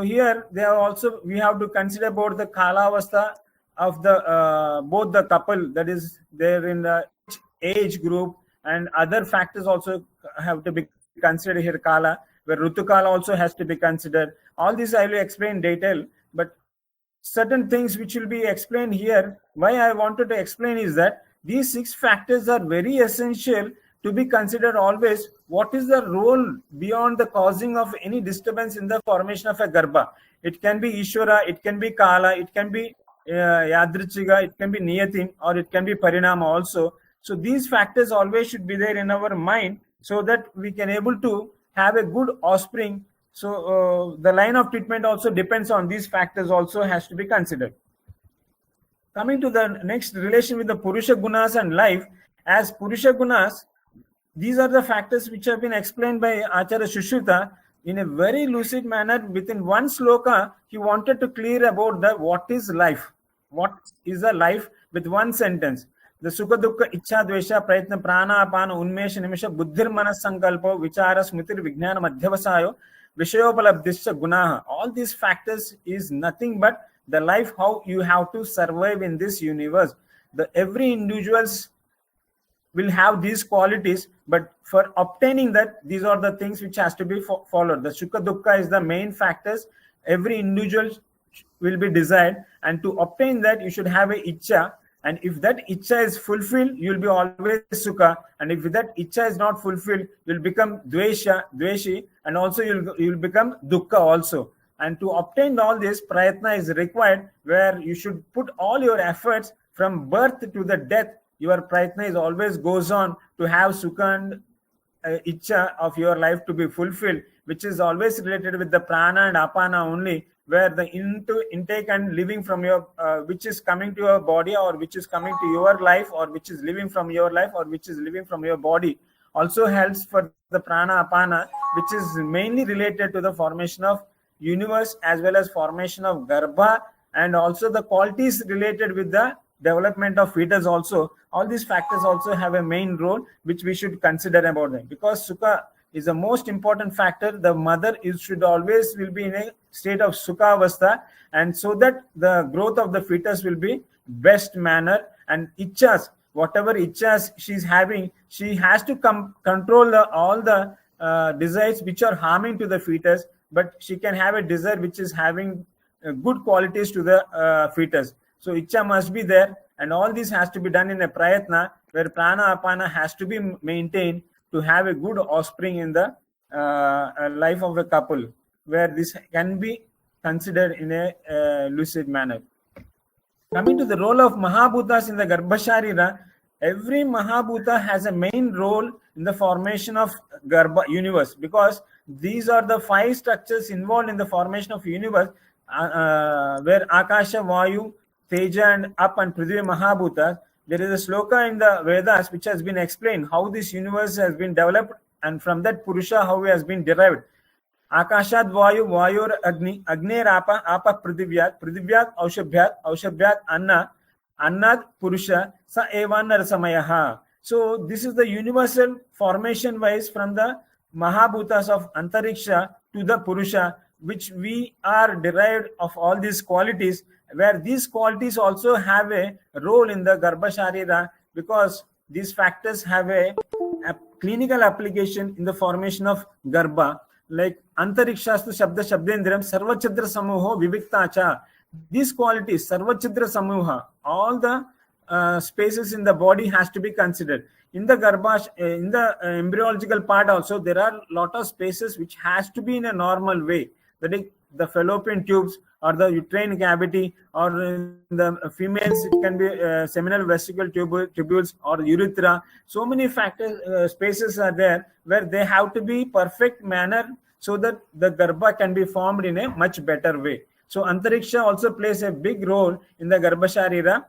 here we have to consider about the kalavastha of the both the couple, that is there in the age group, and other factors also have to be considered here, kala, where rutukala also has to be considered. All this I will explain in detail, but certain things which will be explained here. Why I wanted to explain is that these 6 factors are very essential to be considered always. What is the role beyond the causing of any disturbance in the formation of a garbha? It can be Ishvara, it can be Kala, it can be Yadrichika, it can be Niyatim, or it can be Parinama also. So these factors always should be there in our mind, so that we can able to have a good offspring. So the line of treatment also depends on these factors, also has to be considered. Coming to the next relation with the Purusha Gunas and life, as Purusha Gunas, these are the factors which have been explained by Acharya Shushruta in a very lucid manner. Within one sloka, he wanted to clear about the what is life. What is a life with one sentence. The Sukha Dukkha Ichha Dvesha Prayatna Prana Apana Unmesha Nimisha Buddhir Manas Sankalpo Vichara Smritir Vijnana Madhyavasayo Vishayopalabdhisya Gunaha. All these factors is nothing but the life, how you have to survive in this universe. Every individuals will have these qualities, but for obtaining that, these are the things which has to be followed. The Sukha Dukkha is the main factors every individual will be desired, and to obtain that you should have a Ichha, and if that Ichha is fulfilled, you will be always Sukha, and if that Ichha is not fulfilled, you will become Dveshi, and also you will become Dukkha also. And to obtain all this, Prayatna is required, where you should put all your efforts from birth to the death. Your prayatna is always goes on to have sukha and ichha of your life to be fulfilled, which is always related with the prana and apana only, where the intake and living from your which is coming to your body, or which is coming to your life, or which is living from your life, or which is living from your body, also helps for the prana apana, which is mainly related to the formation of universe as well as formation of garbha, and also the qualities related with the development of fetus also. All these factors also have a main role which we should consider about them, because sukha is the most important factor. The mother should always will be in a state of sukha avastha, and so that the growth of the fetus will be best manner. And ichhas, whatever ichhas she's having, she has to control all the desires which are harming to the fetus, but she can have a desire which is having good qualities to the fetus. So Ichha must be there, and all this has to be done in a prayatna, where prana apana has to be maintained to have a good offspring in the life of a couple, where this can be considered in a lucid manner. Coming to the role of Mahabhutas in the Garbha Sharira, every Mahabhuta has a main role in the formation of Garbha universe, because these are the 5 structures involved in the formation of universe, where Akasha, Vayu, Teja and Up and Prithvi Mahabhutas. There is a sloka in the Vedas which has been explained how this universe has been developed, and from that Purusha how he has been derived. Akashad Vayu, Vayur Agni, Agner Apa, Apa Prithvyat, Prithvyat Aushabhyat, Aushabhyat Anna, Annad Purusha, Sa Evanar Samayaha. So this is the universal formation wise from the Mahabhutas of Antariksha to the Purusha, which we are derived of all these qualities, where these qualities also have a role in the Garbha Sharira, because these factors have a clinical application in the formation of Garbha, like Antarikshastu Shabda Shabdendram Sarvachidra Samuho Viviktacha. These qualities, Sarvachidra Samuha, all the spaces in the body has to be considered. In the Garbha, in the embryological part also, there are a lot of spaces which has to be in a normal way. That is, the fallopian tubes, or the uterine cavity, or in the females it can be seminal vesicle tubules or urethra. So many factors, spaces are there where they have to be perfect manner, so that the Garbha can be formed in a much better way. So Antariksha also plays a big role in the Garbha Sharira,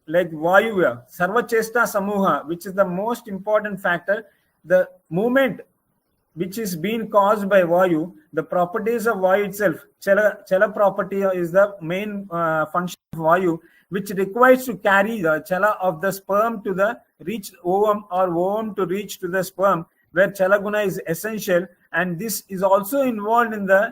like Vayuya, Sarvachesta Samuha, which is the most important factor. The movement which is being caused by Vayu, the properties of Vayu itself, Chala property is the main function of Vayu, which requires to carry the Chala of the sperm to the reach ovum, or ovum to reach to the sperm, where Chala Guna is essential, and this is also involved in the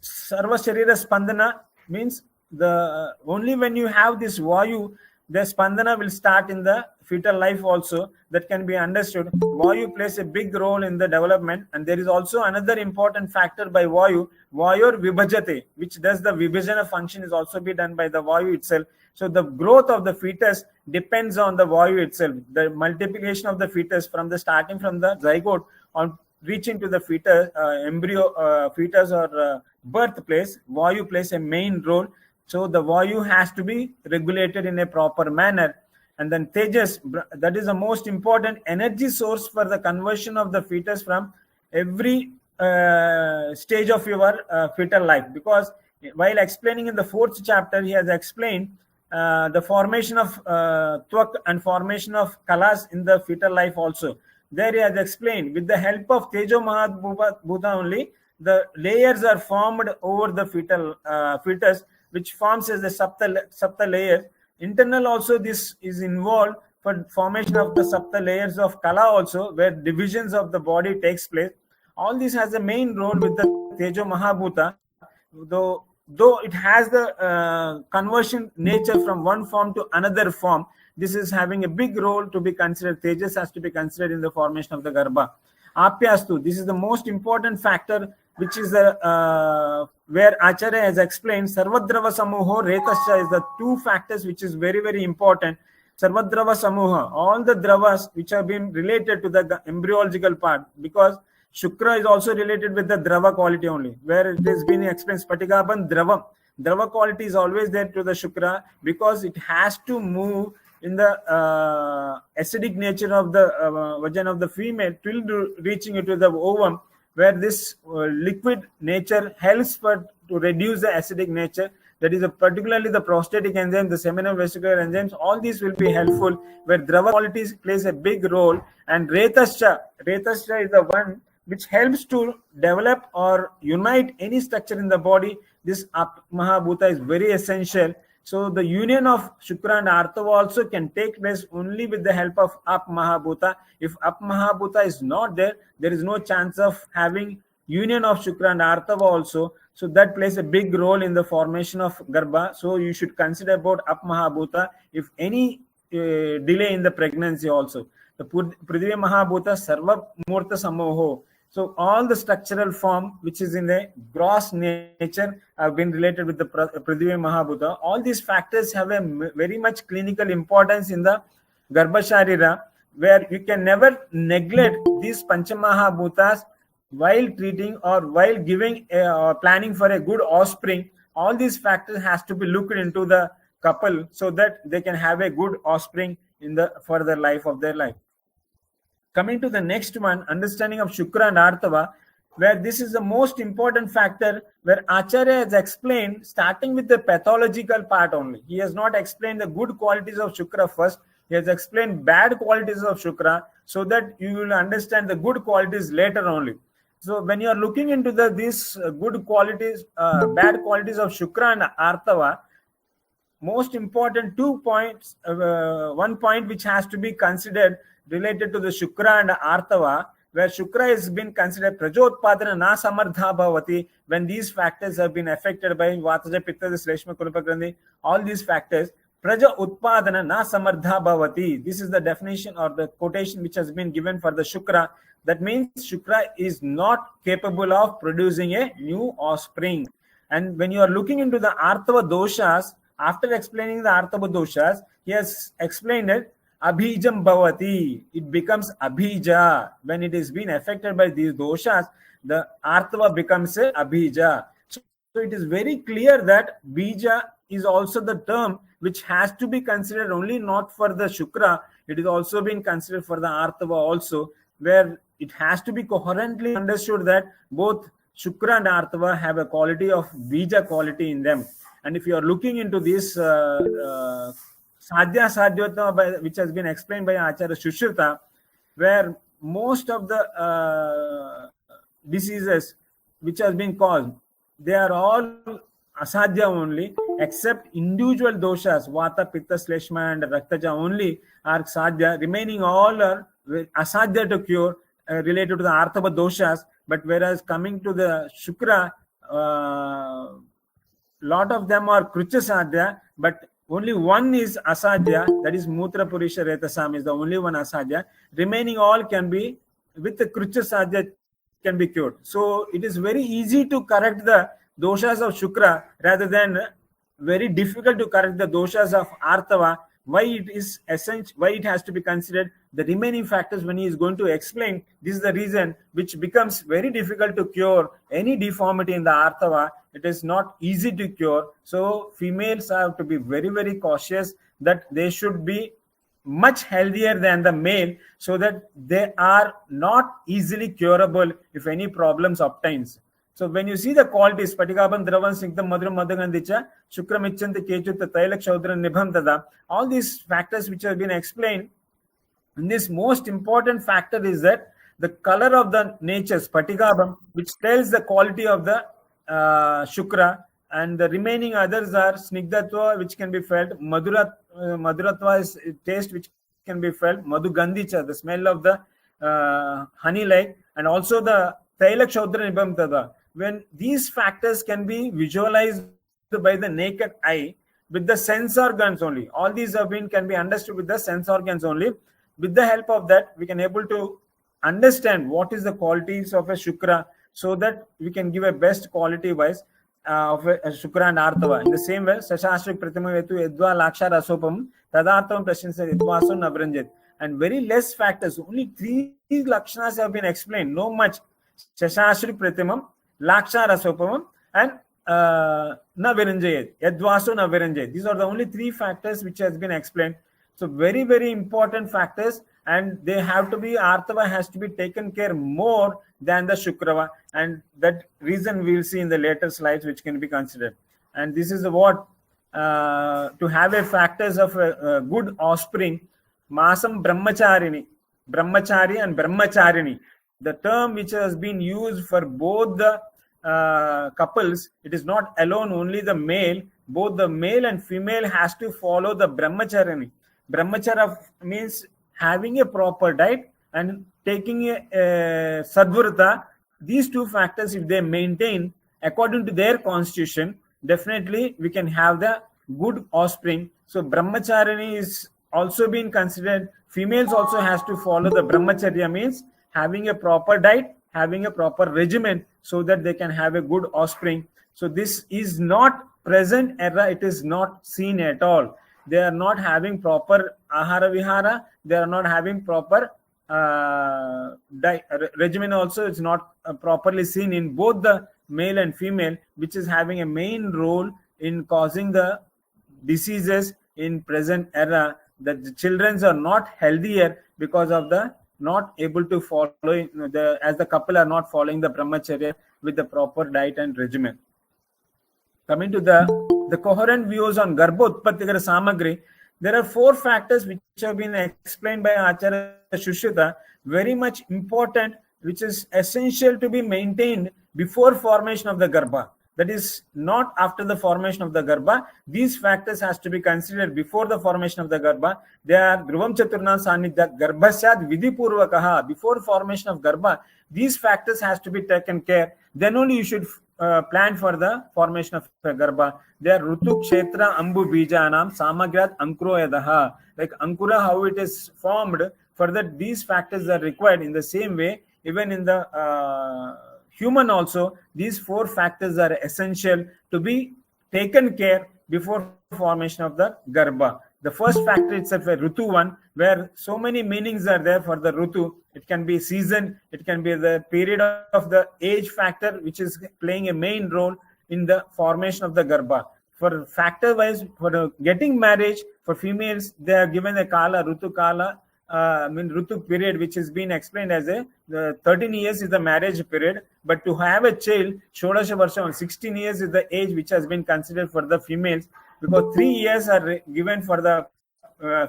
Sarva Sharira Spandana means the only when you have this Vayu, the Spandana will start in the fetal life also. That can be understood. Vayu plays a big role in the development, and there is also another important factor by Vayu, Vayur Vibhajate, which does the Vibhajana function is also be done by the Vayu itself. So the growth of the fetus depends on the Vayu itself. The multiplication of the fetus from the starting from the zygote on reaching to the fetus, embryo, fetus or birthplace, Vayu plays a main role. So the Vayu has to be regulated in a proper manner. And then Tejas, that is the most important energy source for the conversion of the fetus from every stage of your fetal life. Because while explaining in the 4th chapter, he has explained the formation of Twak and formation of Kalas in the fetal life also. There he has explained, with the help of Tejo Mahabhuta only, the layers are formed over the fetus, which forms as the sapta layers. Internal also this is involved for formation of the sapta layers of Kala also, where divisions of the body takes place. All this has a main role with the Tejo Mahabhuta, though it has the conversion nature from one form to another form. This is having a big role to be considered. Tejas has to be considered in the formation of the Garbha. Apyastu, this is the most important factor, which is where Acharya has explained. Sarvadrava Samuho, Retascha is the two factors which is very, very important. Sarvadrava Samuha, all the dravas which have been related to the embryological part, because Shukra is also related with the drava quality only, where it has been explained, Spatikaban Dravam. Drava quality is always there to the Shukra because it has to move in the acidic nature of the vagina of the female till reaching into the ovum, where this liquid nature helps to reduce the acidic nature. That is particularly the prostatic enzyme, the seminal vesicular enzymes. All these will be helpful, where drava quality plays a big role. And Retascha is the one which helps to develop or unite any structure in the body. This Mahabhuta is very essential. So the union of Shukra and Artava also can take place only with the help of Ap Mahabhuta. If Ap Mahabhuta is not there, there is no chance of having union of Shukra and Artava also. So that plays a big role in the formation of Garbha. So you should consider about Ap Mahabhuta if any delay in the pregnancy also. The Prithvi Mahabhuta Sarva Murta Samoho. So all the structural form which is in the gross nature have been related with the Prithvi Mahabhuta. All these factors have a very much clinical importance in the Garbha Sharira, where you can never neglect these Panchamahabhutas while treating or while giving or planning for a good offspring. All these factors has to be looked into the couple so that they can have a good offspring in the further life of their life. Coming to the next one, understanding of Shukra and Artava, where this is the most important factor, where Acharya has explained, starting with the pathological part only. He has not explained the good qualities of Shukra first. He has explained bad qualities of Shukra so that you will understand the good qualities later only. So when you are looking into these good qualities, bad qualities of Shukra and Artava, most important 2 points, one point which has to be considered related to the Shukra and Artava, where Shukra has been considered Prajotpadana na samardha bhavati, when these factors have been affected by Vataja, Pitta, Shleshma, Kurupagrandi, all these factors, Praja Utpadana na samardha bhavati. This is the definition or the quotation which has been given for the Shukra. That means Shukra is not capable of producing a new offspring. And when you are looking into the Artava doshas, after explaining the Artava doshas, he has explained it, Abhijam Bhavati. It becomes Abhija. When it is being affected by these doshas, the Artava becomes a Abhija. So it is very clear that Bija is also the term which has to be considered only not for the Shukra, it is also being considered for the Artava also, where it has to be coherently understood that both Shukra and Artava have a quality of Bija quality in them. And if you are looking into this Sadhya Sadhyotama, which has been explained by Acharya Shushruta, where most of the diseases which has been caused, they are all asadhya only, except individual doshas, Vata, Pitta, Shleshma and Raktaja only are sadhya. Remaining all are asadhya to cure related to the Artava doshas. But whereas coming to the Shukra, lot of them are Krucha Sadhya, but only one is Asadhya, that is Mutra Purisha Retasam is the only one Asadhya. Remaining all can be, with the Krucha Sadhya, can be cured. So it is very easy to correct the doshas of Shukra rather than very difficult to correct the doshas of Artava. Why it is essential, why it has to be considered the remaining factors when he is going to explain. This is the reason which becomes very difficult to cure any deformity in the Artava. It is not easy to cure. So females have to be very, very cautious that they should be much healthier than the male, so that they are not easily curable if any problems obtains. So when you see the qualities, Patikabam, Dravan, Sikdam, Madhram, Madhagandicha, Shukram, Ichanta, Kechutta, Tailak, Shaudran, Nibham, Tada, all these factors which have been explained, and this most important factor is that the color of the natures, Patikabam, which tells the quality of the Shukra, and the remaining others are Snigdatva, which can be felt, Madhuratva is taste, which can be felt, Madhugandicha, the smell of the honey like, and also the Tailak Shaudra Nibham Tada. When these factors can be visualized by the naked eye with the sense organs only, all these can be understood with the sense organs only. With the help of that, we can able to understand what is the qualities of a Shukra, so that we can give a best quality wise of a Shukra and Artava. In the same way, Sashashrik Pratima Vetu Edva Laksha Rasopam Tadartam Prashinsa Edvaso Navranjit. And very less factors, only 3 Lakshanas have been explained, no much. Shashashrik Pratimam, Laksha Rasopamam, and Naviranjayat, Edvaso Naviranjayat. These are the only 3 factors which has been explained. So very, very important factors, and they have to be, Artava has to be taken care more than the Shukrava, and that reason we will see in the later slides which can be considered. And this is what to have a factors of a good offspring. Masam Brahmachari and Brahmacharini, the term which has been used for both the couples, it is not alone only the male, both the male and female has to follow the Brahmacharini. Brahmachara means having a proper diet and taking a sadvrata. These 2 factors, if they maintain according to their constitution, definitely we can have the good offspring. So Brahmacharini is also being considered. Females also has to follow the Brahmacharya, means having a proper diet, having a proper regimen, so that they can have a good offspring. So this is not present era, it is not seen at all. They are not having proper ahara vihara, they are not having proper regimen also. It's not properly seen in both the male and female, which is having a main role in causing the diseases in present era, that the children are not healthier because of the not able to follow as the couple are not following the brahmacharya with the proper diet and regimen. Coming to the coherent views on Garbha Utpattikara Samagri, there are 4 factors which have been explained by Acharya Shushruta, very much important, which is essential to be maintained before formation of the Garbha. That is not after the formation of the Garbha. These factors has to be considered before the formation of the Garbha. They are Dhruvam Chaturna Sanidya Garbhasyad Vidhi Purvakaha. Before formation of Garbha, these factors has to be taken care. Then only you should plan for the formation of Garbha. They are Rutu Kshetra Ambu Bijanam Samagrat Ankuroyadaha. Like Ankura, how it is formed, for that these factors are required. In the same way, even in the human also, these 4 factors are essential to be taken care before formation of the Garbha. The first factor itself a Rutu one, where so many meanings are there for the Rutu. It can be season, it can be the period of the age factor, which is playing a main role in the formation of the Garbha. For factor wise, for getting marriage, for females, they are given a Kala, Rutu Kala, Rutu period, which has been explained as the 13 years is the marriage period, but to have a child, Shodasha Varsha, 16 years is the age which has been considered for the females, because 3 years are given for the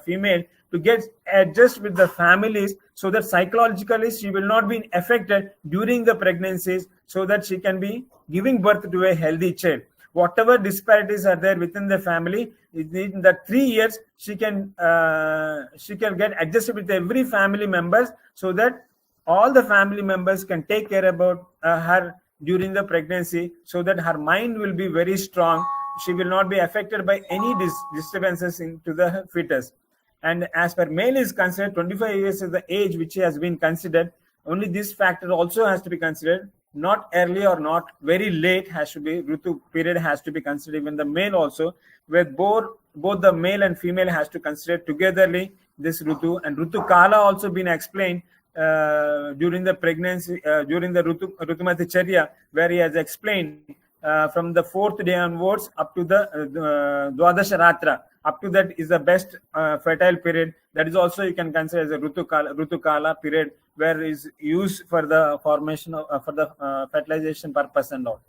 female to get adjust with the families, so that psychologically she will not be affected during the pregnancies, so that she can be giving birth to a healthy child. Whatever disparities are there within the family, in the 3 years she can get adjusted with every family members, so that all the family members can take care about her during the pregnancy, so that her mind will be very strong. She will not be affected by any disturbances into the fetus. And as per male is considered, 25 years is the age which has been considered. Only this factor also has to be considered. Not early or not very late has to be. Ritu period has to be considered. Even the male also, where both the male and female has to consider togetherly this Ritu. And Ritu Kala also been explained during the pregnancy, during the Ritumati Charya, where he has explained from the 4th day onwards up to the Dwadasha Ratra. Up to that is the best fertile period. That is also you can consider as a Ritu Kala period, where is used for the formation of for the fertilization purpose and all.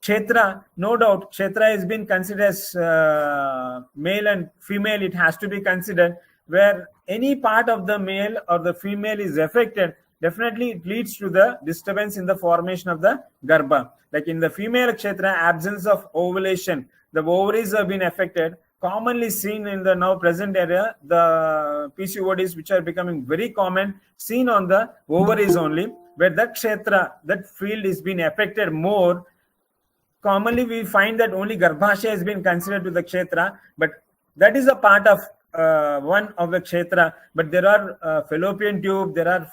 Kshetra, no doubt, Kshetra has been considered as male and female. It has to be considered where any part of the male or the female is affected. Definitely, it leads to the disturbance in the formation of the Garbha. Like in the female Kshetra, absence of ovulation, the ovaries have been affected. Commonly seen in the now present area, the PCODs, which are becoming very common, seen on the ovaries only, where that Kshetra, that field is being affected more. Commonly, we find that only Garbhasha has been considered to the Kshetra, but that is a part of one of the Kshetra. But there are fallopian tube, there are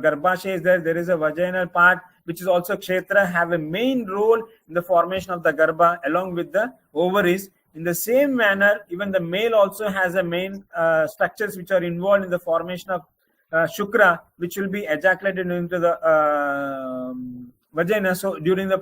Garbhasha is there is a vaginal part, which is also Kshetra, have a main role in the formation of the Garbha along with the ovaries. In the same manner, even the male also has a main structures which are involved in the formation of Shukra, which will be ejaculated into the vagina. So during the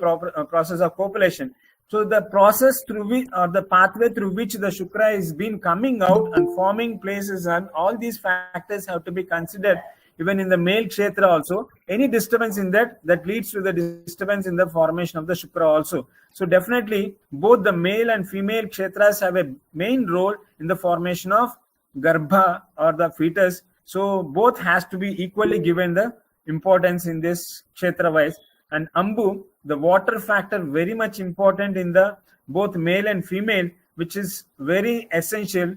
process of copulation, so the process through which, or the pathway through which the Shukra is been coming out and forming places, and all these factors have to be considered. Even in the male Kshetra also, any disturbance in that leads to the disturbance in the formation of the Shukra also. So definitely, both the male and female Kshetras have a main role in the formation of Garbha or the fetus. So both has to be equally given the importance in this Kshetra wise. And Ambu, the water factor, very much important in the both male and female, which is very essential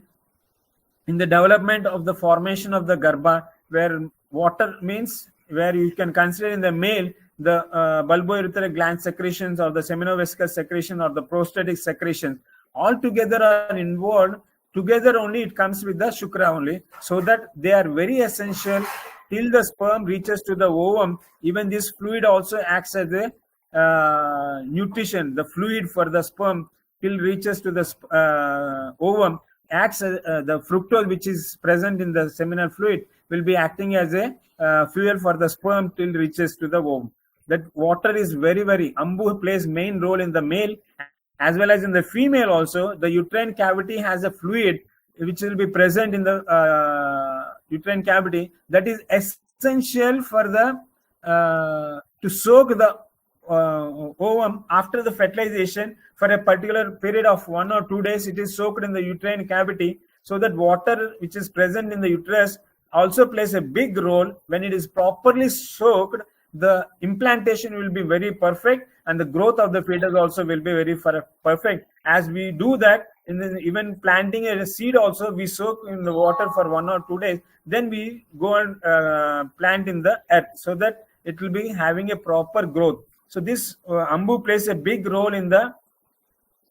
in the development of the formation of the Garbha, where water means where you can consider in the male the bulbourethral gland secretions or the seminal-vesical secretion or the prostatic secretions all together are involved. Together only it comes with the Shukra only, so that they are very essential till the sperm reaches to the ovum. Even this fluid also acts as a nutrition. The fluid for the sperm till reaches to the ovum acts as the fructose which is present in the seminal fluid will be acting as a fuel for the sperm till reaches to the ovum. That water is very, very, Ambu plays main role in the male as well as in the female also. The uterine cavity has a fluid which will be present in the uterine cavity that is essential for the to soak the ovum after the fertilization for a particular period of 1 or 2 days. It is soaked in the uterine cavity, so that water which is present in the uterus also plays a big role. When it is properly soaked, the implantation will be very perfect and the growth of the fetus also will be very perfect. As we do that in the, even planting a seed also, we soak in the water for 1 or 2 days, then we go and plant in the earth, so that it will be having a proper growth. So this Ambu plays a big role in the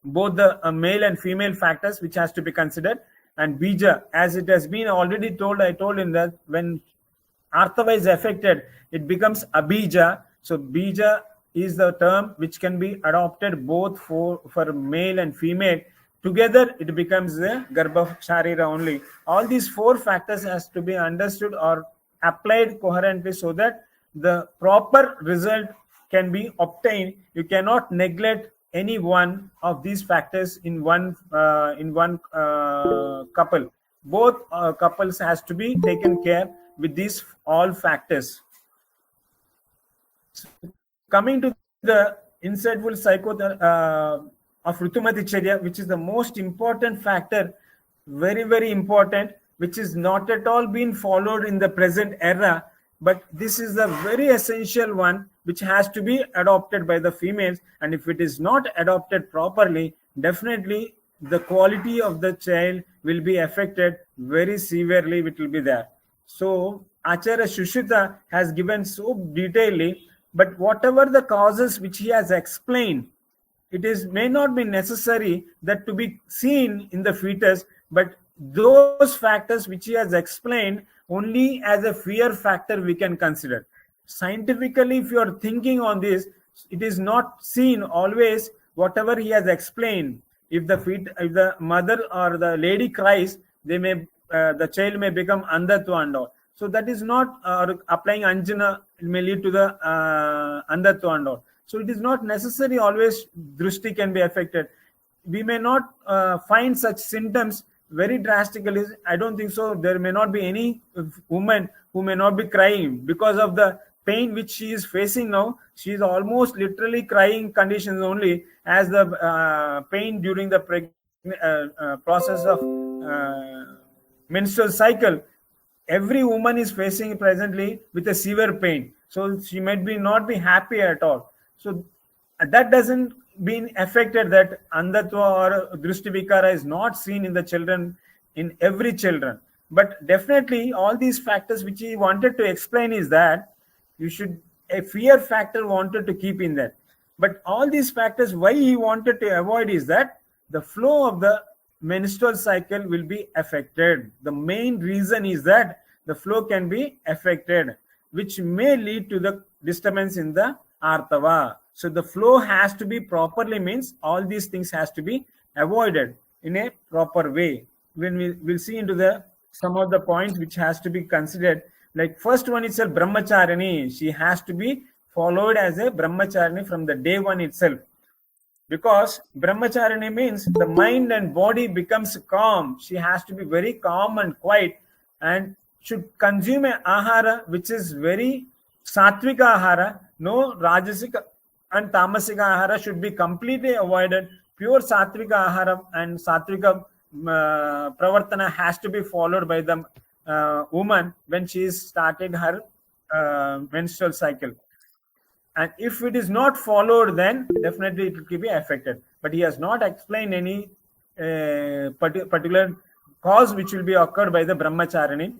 both the male and female factors which has to be considered. And Bija, as it has been already told, I told in that when Arthava is affected, it becomes Abija. So Bija is the term which can be adopted both for male and female. Together it becomes the Garbha Sharir only. All these 4 factors has to be understood or applied coherently, so that the proper result can be obtained. You cannot neglect any one of these factors in one couple. Both couples has to be taken care with these all factors. So, coming to the insightful of Ritumati Charya, which is the most important factor, very, very important, which is not at all being followed in the present era, but this is a very essential one which has to be adopted by the females. And if it is not adopted properly, definitely the quality of the child will be affected very severely. It will be there. So Acharya Shushruta has given so detailedly But whatever the causes which he has explained, it is may not be necessary that to be seen in the fetus, but those factors which he has explained only as a fear factor we can consider. Scientifically, if you are thinking on this, it is not seen always whatever he has explained. If the mother or the lady cries, they may the child may become andhatva and all. So that is not applying anjana may lead to the andhatva and all. So it is not necessary always drushti can be affected. We may not find such symptoms very drastically. I don't think so. There may not be any woman who may not be crying because of the pain which she is facing now. She is almost literally crying conditions only, as the pain during the process of menstrual cycle. Every woman is facing presently with a severe pain, so she might be not be happy at all. So that doesn't been affected that andhatva or drishti vikara is not seen in the children, in every children. But definitely all these factors which he wanted to explain is that you should a fear factor wanted to keep in that. But all these factors why he wanted to avoid is that the flow of the menstrual cycle will be affected. The main reason is that the flow can be affected, which may lead to the disturbance in the artava. So the flow has to be properly, means all these things has to be avoided in a proper way. When we will see into the some of the points which has to be considered, like first one itself, brahmacharini, she has to be followed as a brahmacharini from the day one itself. Because brahmacharini means the mind and body becomes calm. She has to be very calm and quiet, and should consume a ahara which is very satvika ahara. No rajasika and tamasika ahara should be completely avoided. Pure satvika ahara and satvika pravartana has to be followed by the woman when she is started her menstrual cycle. And if it is not followed, then definitely it will be affected. But he has not explained any particular cause which will be occurred by the brahmacharini.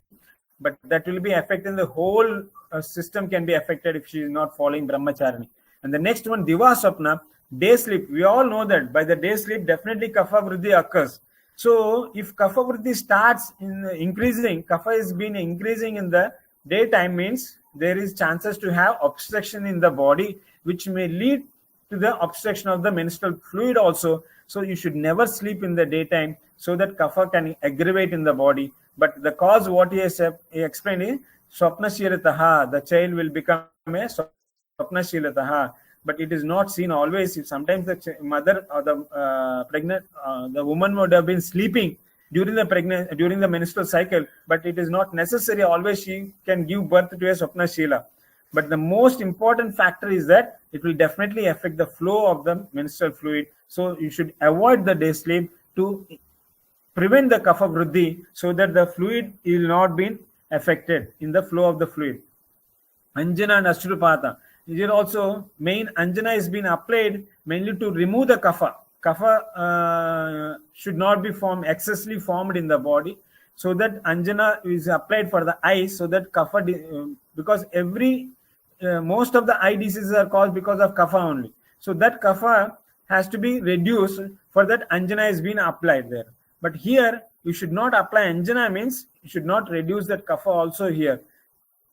But that will be affecting the whole system can be affected if she is not following brahmacharini. And the next one, diva swapna, day sleep. We all know that by the day sleep, definitely kapha vriddhi occurs. So if kapha vriddhi starts in increasing, kapha is been increasing in the daytime, means there is chances to have obstruction in the body, which may lead to the obstruction of the menstrual fluid also. So you should never sleep in the daytime, so that kapha can aggravate in the body. But the cause what he explained is swapnashilataha, the child will become a swapnashilataha. But it is not seen always. If sometimes the mother or the pregnant, the woman would have been sleeping during the menstrual cycle, but it is not necessary always she can give birth to a swapnashila. But the most important factor is that it will definitely affect the flow of the menstrual fluid. So you should avoid the day sleep to prevent the kapha vriddhi, so that the fluid will not be affected in the flow of the fluid. Anjana and Ashrupata. Here also main anjana is being applied mainly to remove the kapha. Kapha should not be excessively formed in the body, so that anjana is applied for the eyes, so that kapha, because most of the eye diseases are caused because of kapha only. So that kapha has to be reduced, for that anjana is being applied there. But here you should not apply anjana, means you should not reduce that kapha also here.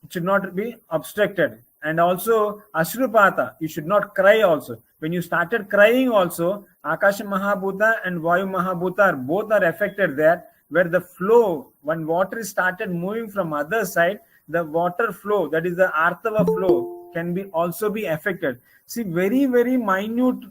It should not be obstructed. And also Ashrupata, you should not cry also. When you started crying also, Akasha Mahabhuta and Vayu Mahabhuta both are affected there, where the flow, when water is started moving from other side, the water flow, that is the artava flow, can be also be affected. See, very, very minute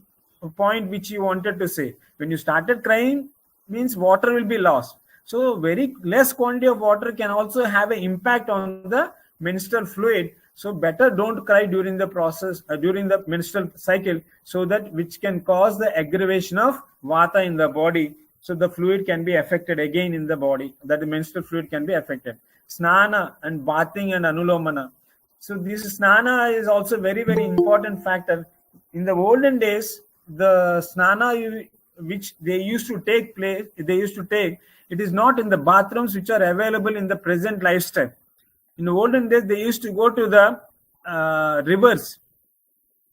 point which you wanted to say. When you started crying, means water will be lost. So very less quantity of water can also have an impact on the menstrual fluid. So better don't cry during the process, during the menstrual cycle, so that which can cause the aggravation of vata in the body. So the fluid can be affected again in the body, that the menstrual fluid can be affected. Snana and bathing and anulomana. So this snana is also very, very important factor. In the olden days, the snana which they used to take, it is not in the bathrooms which are available in the present lifestyle. In the olden days, they used to go to the rivers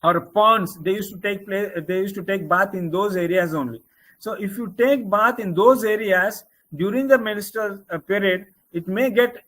or ponds, they used to take bath in those areas only. So if you take bath in those areas during the menstrual period, it may get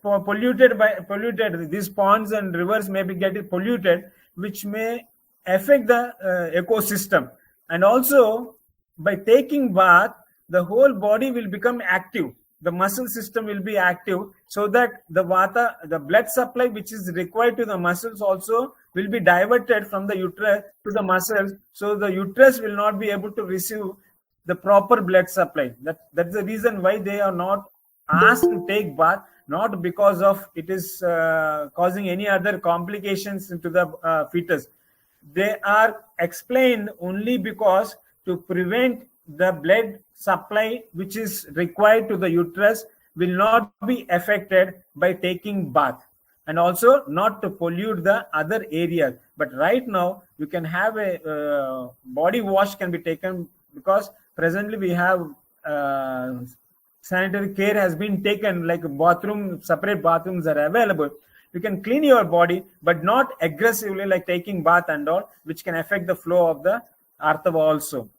polluted. These ponds and rivers may be getting polluted, which may affect the ecosystem. And also, by taking bath, the whole body will become active. The muscle system will be active, so that the vata, the blood supply which is required to the muscles, also will be diverted from the uterus to the muscles, so the uterus will not be able to receive the proper blood supply. That's the reason why they are not asked to take bath, not because of it is causing any other complications into the fetus. They are explained only because to prevent the blood supply which is required to the uterus will not be affected by taking bath, and also not to pollute the other areas. But right now you can have a body wash can be taken, because presently we have sanitary care has been taken, like separate bathrooms are available. You can clean your body, but not aggressively like taking bath and all, which can affect the flow of the artava also.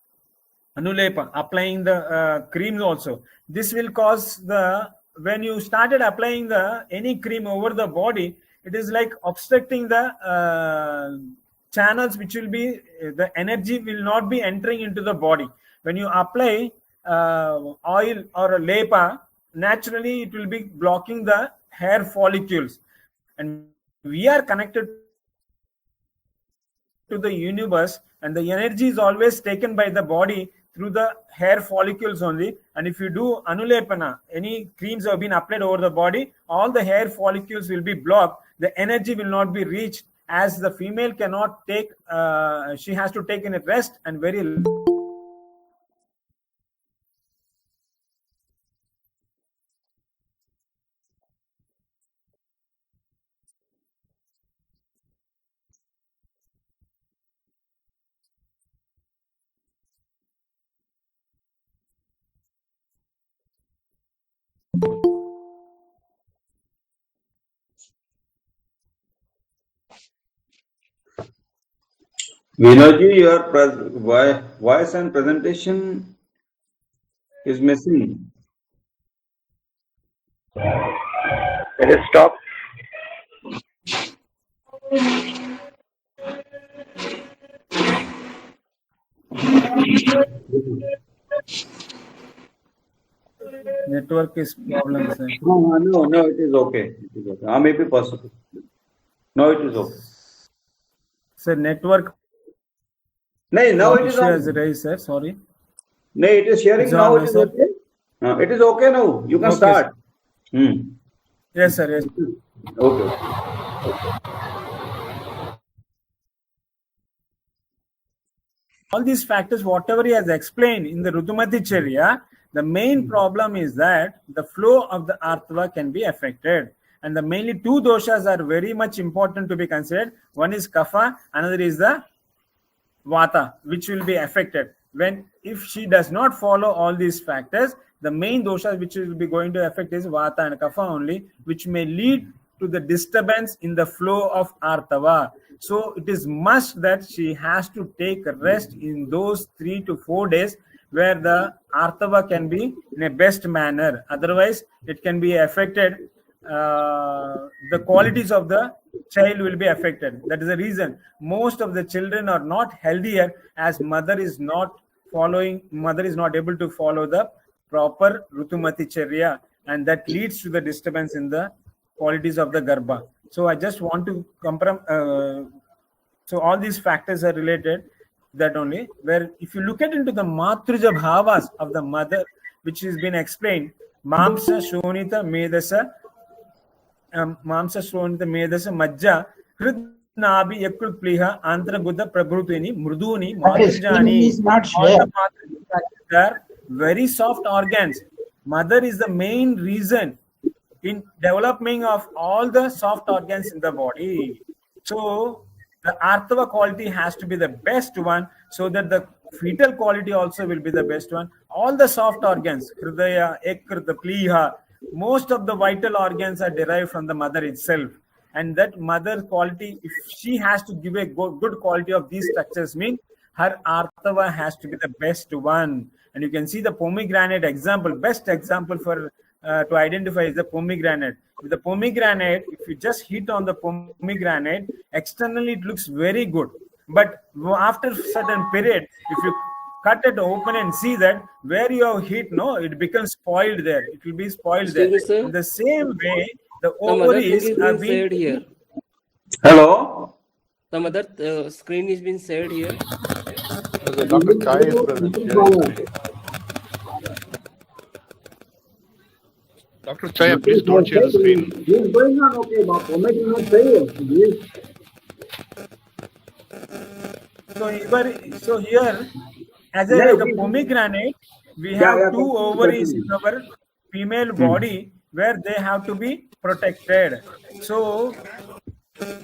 Anulepa, applying the creams also. This will cause when you started applying any cream over the body, it is like obstructing the channels, which will be, the energy will not be entering into the body. When you apply oil or a lepa, naturally it will be blocking the hair follicles. And we are connected to the universe, and the energy is always taken by the body through the hair follicles only. And if you do anulepana, any creams have been applied over the body, all the hair follicles will be blocked. The energy will not be reached, as the female cannot take, she has to take in a rest and very Vinodji, your voice and presentation is missing. Let us stop. network is problem, sir. No, it is okay. It is okay. Maybe possible. No, it is okay. Sir, network No, it is issue has on. raised, sir. Sorry. No, it is sharing It's now. on, It is sir. okay. It is okay now. You can Okay, start. Yes, sir. Yes. Okay. All these factors, whatever he has explained in the Rutumati Charya, the main problem is that the flow of the artava can be affected. And the mainly two doshas are very much important to be considered. One is kapha, another is the vata, which will be affected. If she does not follow all these factors, the main doshas which will be going to affect is vata and kapha only, which may lead to the disturbance in the flow of artava. So it is must that she has to take a rest in those 3 to 4 days, where the artava can be in a best manner. Otherwise, it can be affected. The qualities of the child will be affected. That is the reason most of the children are not healthier, as mother is not able to follow the proper Rutumati Charya, and that leads to the disturbance in the qualities of the Garbha. So I just want to so all these factors are related, that only, where if you look at into the Matruja Bhavas of the mother, which has been explained, Mamsa Shonita Medasa Medasa Majja Hrid Nabi Yakul Pliha Antra Buddha Prabhutini Murduni Matrujani. Is not All shared. the Matruja are very soft organs. Mother is the main reason in development of all the soft organs in the body. So the artava quality has to be the best one, so that the fetal quality also will be the best one. All the soft organs, hridaya, ekrita, pliha, most of the vital organs are derived from the mother itself. and that mother quality, if she has to give a good quality of these structures, mean her artava has to be the best one. And you can see the pomegranate example, best example for to identify is the pomegranate. With the pomegranate, if you just hit on the pomegranate, externally it looks very good, but after certain period, if you cut it open and see that where you have hit, no, it becomes spoiled there. It will be spoiled there. Excuse me, sir. In the same way, the Some other thing ovaries is are being said here. Hello? Some other screen is being said here. Okay, Dr. Chai is present. Sharing. Dr. Chai, please don't share the screen. He is going on okay, but comment is not saying. So here, as a pomegranate, we have two ovaries in our female body where they have to be protected. So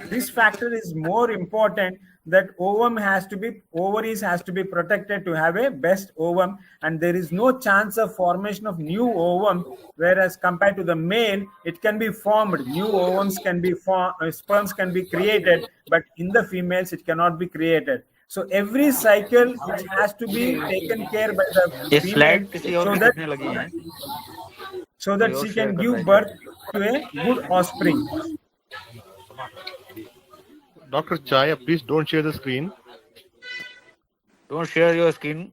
this factor is more important, that ovaries has to be protected to have a best ovum, and there is no chance of formation of new ovum, whereas compared to the male, it can be formed, new ovums can be formed, sperms can be created, but in the females it cannot be created. So every cycle it has to be taken care by the female, so that she can give birth to a good offspring. Dr. Chai, please don't share the screen. Don't share your screen.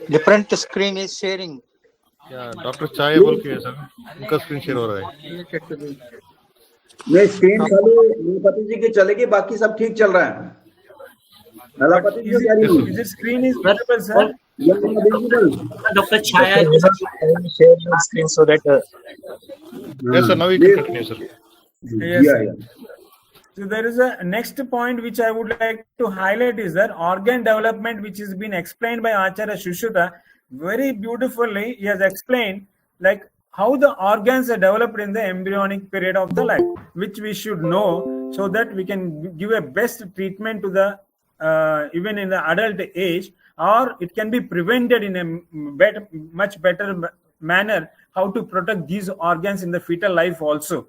Different screen is sharing. Yeah, Dr. Chai बोल के sir उनका screen share हो रहा है. नहीं, screen खाली अलपति जी की चलेगी, बाकी सब ठीक चल रहा है. अलपति जी क्या रही है? Is it screen is visible, sir? Dr. Chaya, share your screen so that. Yes, sir. Now we can continue, sir. Yes. Yeah. So there is a next point which I would like to highlight is that organ development, which has been explained by Acharya Shushruta very beautifully. He has explained like how the organs are developed in the embryonic period of the life, which we should know so that we can give a best treatment to the even in the adult age, or it can be prevented in a much better manner, how to protect these organs in the fetal life also.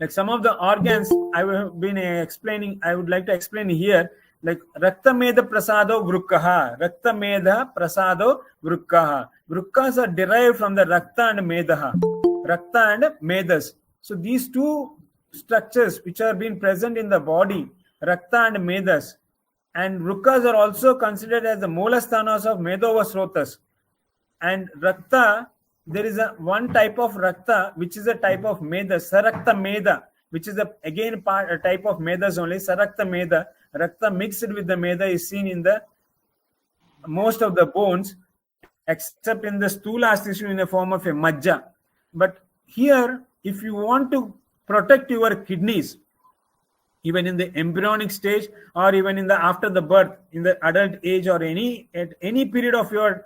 Like some of the organs I have been explaining, I would like to explain here, like Rakta Medha Prasado Vrukkaha. Rakta Medha Prasado Vrukkaha. Vrukkas are derived from the Rakta and Medha. Rakta and Medhas. So these two structures which are being present in the body, Rakta and Medhas, and Vrukkas are also considered as the Molasthanas of Medovasrotas. And Rakta, there is one type of Rakta which is a type of Medha, Sarakta Medha, which is a type of Medhas only, Sarakta Medha. Rakta mixed with the Medha is seen in the most of the bones, except in the stula tissue in the form of a Majja. But here, if you want to protect your kidneys, even in the embryonic stage or even in the after the birth, in the adult age or at any period of your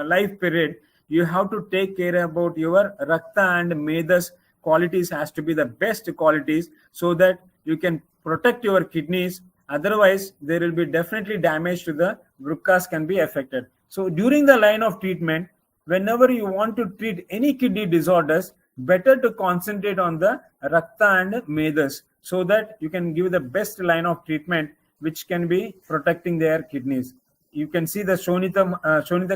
life period, you have to take care about your Rakta and Medhas qualities has to be the best qualities so that you can protect your kidneys. Otherwise, there will be definitely damage to the Vrukkas can be affected. So during the line of treatment, whenever you want to treat any kidney disorders, better to concentrate on the Rakta and Medhas so that you can give the best line of treatment which can be protecting their kidneys. You can see the Shonita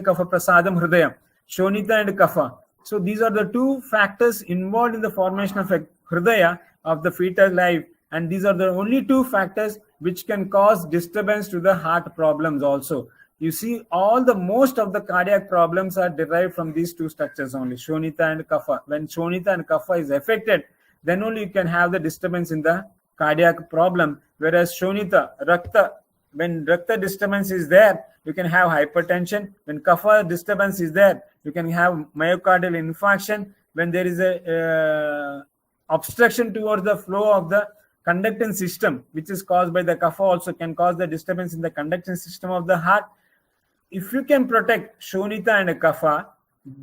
Kapha Prasadam Hridayam. Shonita and Kapha. So these are the two factors involved in the formation of a Hridaya of the fetal life, and these are the only two factors which can cause disturbance to the heart problems also. You see, most of the cardiac problems are derived from these two structures only, Shonita and Kapha. When Shonita and Kapha is affected, then only you can have the disturbance in the cardiac problem. Whereas Shonita, Rakta, when Rakta disturbance is there, you can have hypertension. When Kapha disturbance is there, you can have myocardial infarction. When there is a obstruction towards the flow of the conducting system, which is caused by the Kapha, also can cause the disturbance in the conduction system of the heart. If you can protect Shonita and Kapha,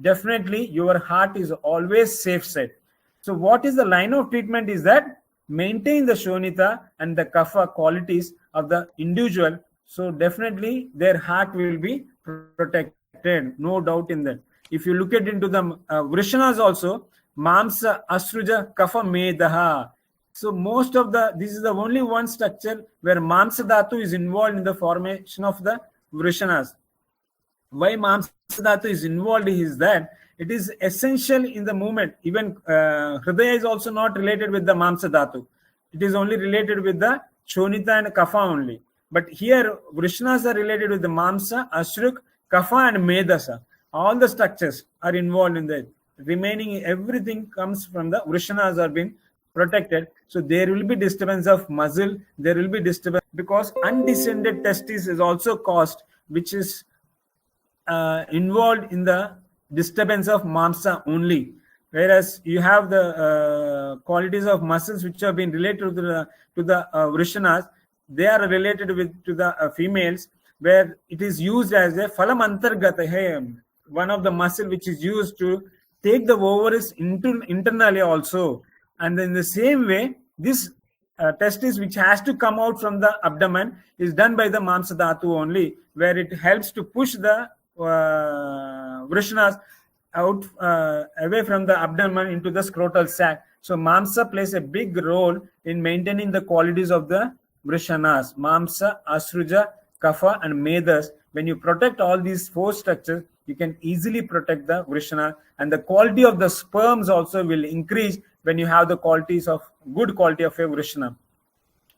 definitely your heart is always safe side. So what is the line of treatment is that maintain the Shonita and the Kapha qualities of the individual. So definitely their heart will be protected, no doubt in that. If you look at into the Vrishanas also, Mamsa Asruja Kapha Medaha. So most of this is the only one structure where Mamsa Dhatu is involved in the formation of the Vrishanas. Why Mamsa Dhatu is involved is that it is essential in the movement. Even Hridaya is also not related with the Mamsa Dhatu. It is only related with the Chonita and Kapha only. But here Vrishanas are related with the Mamsa, Ashruk, Kapha and Medasa. All the structures are involved in that. Remaining everything comes from the Vrishanas are being protected. So there will be disturbance of muscle. There will be disturbance because undescended testis is also caused, which is involved in the disturbance of Mamsa only. Whereas you have the qualities of muscles which have been related to the Vrishanas, they are related to the females, where it is used as a phalam antargata, one of the muscle which is used to take the ovaries internally also. And in the same way, this testis which has to come out from the abdomen is done by the Mamsa Dhatu only, where it helps to push the Vrishanas out away from the abdomen into the scrotal sac. So Mamsa plays a big role in maintaining the qualities of the Vrishanas, Mamsa, Asruja, Kapha and Medas. When you protect all these four structures, you can easily protect the Vrishana, and the quality of the sperms also will increase when you have the good quality of a Vrishana.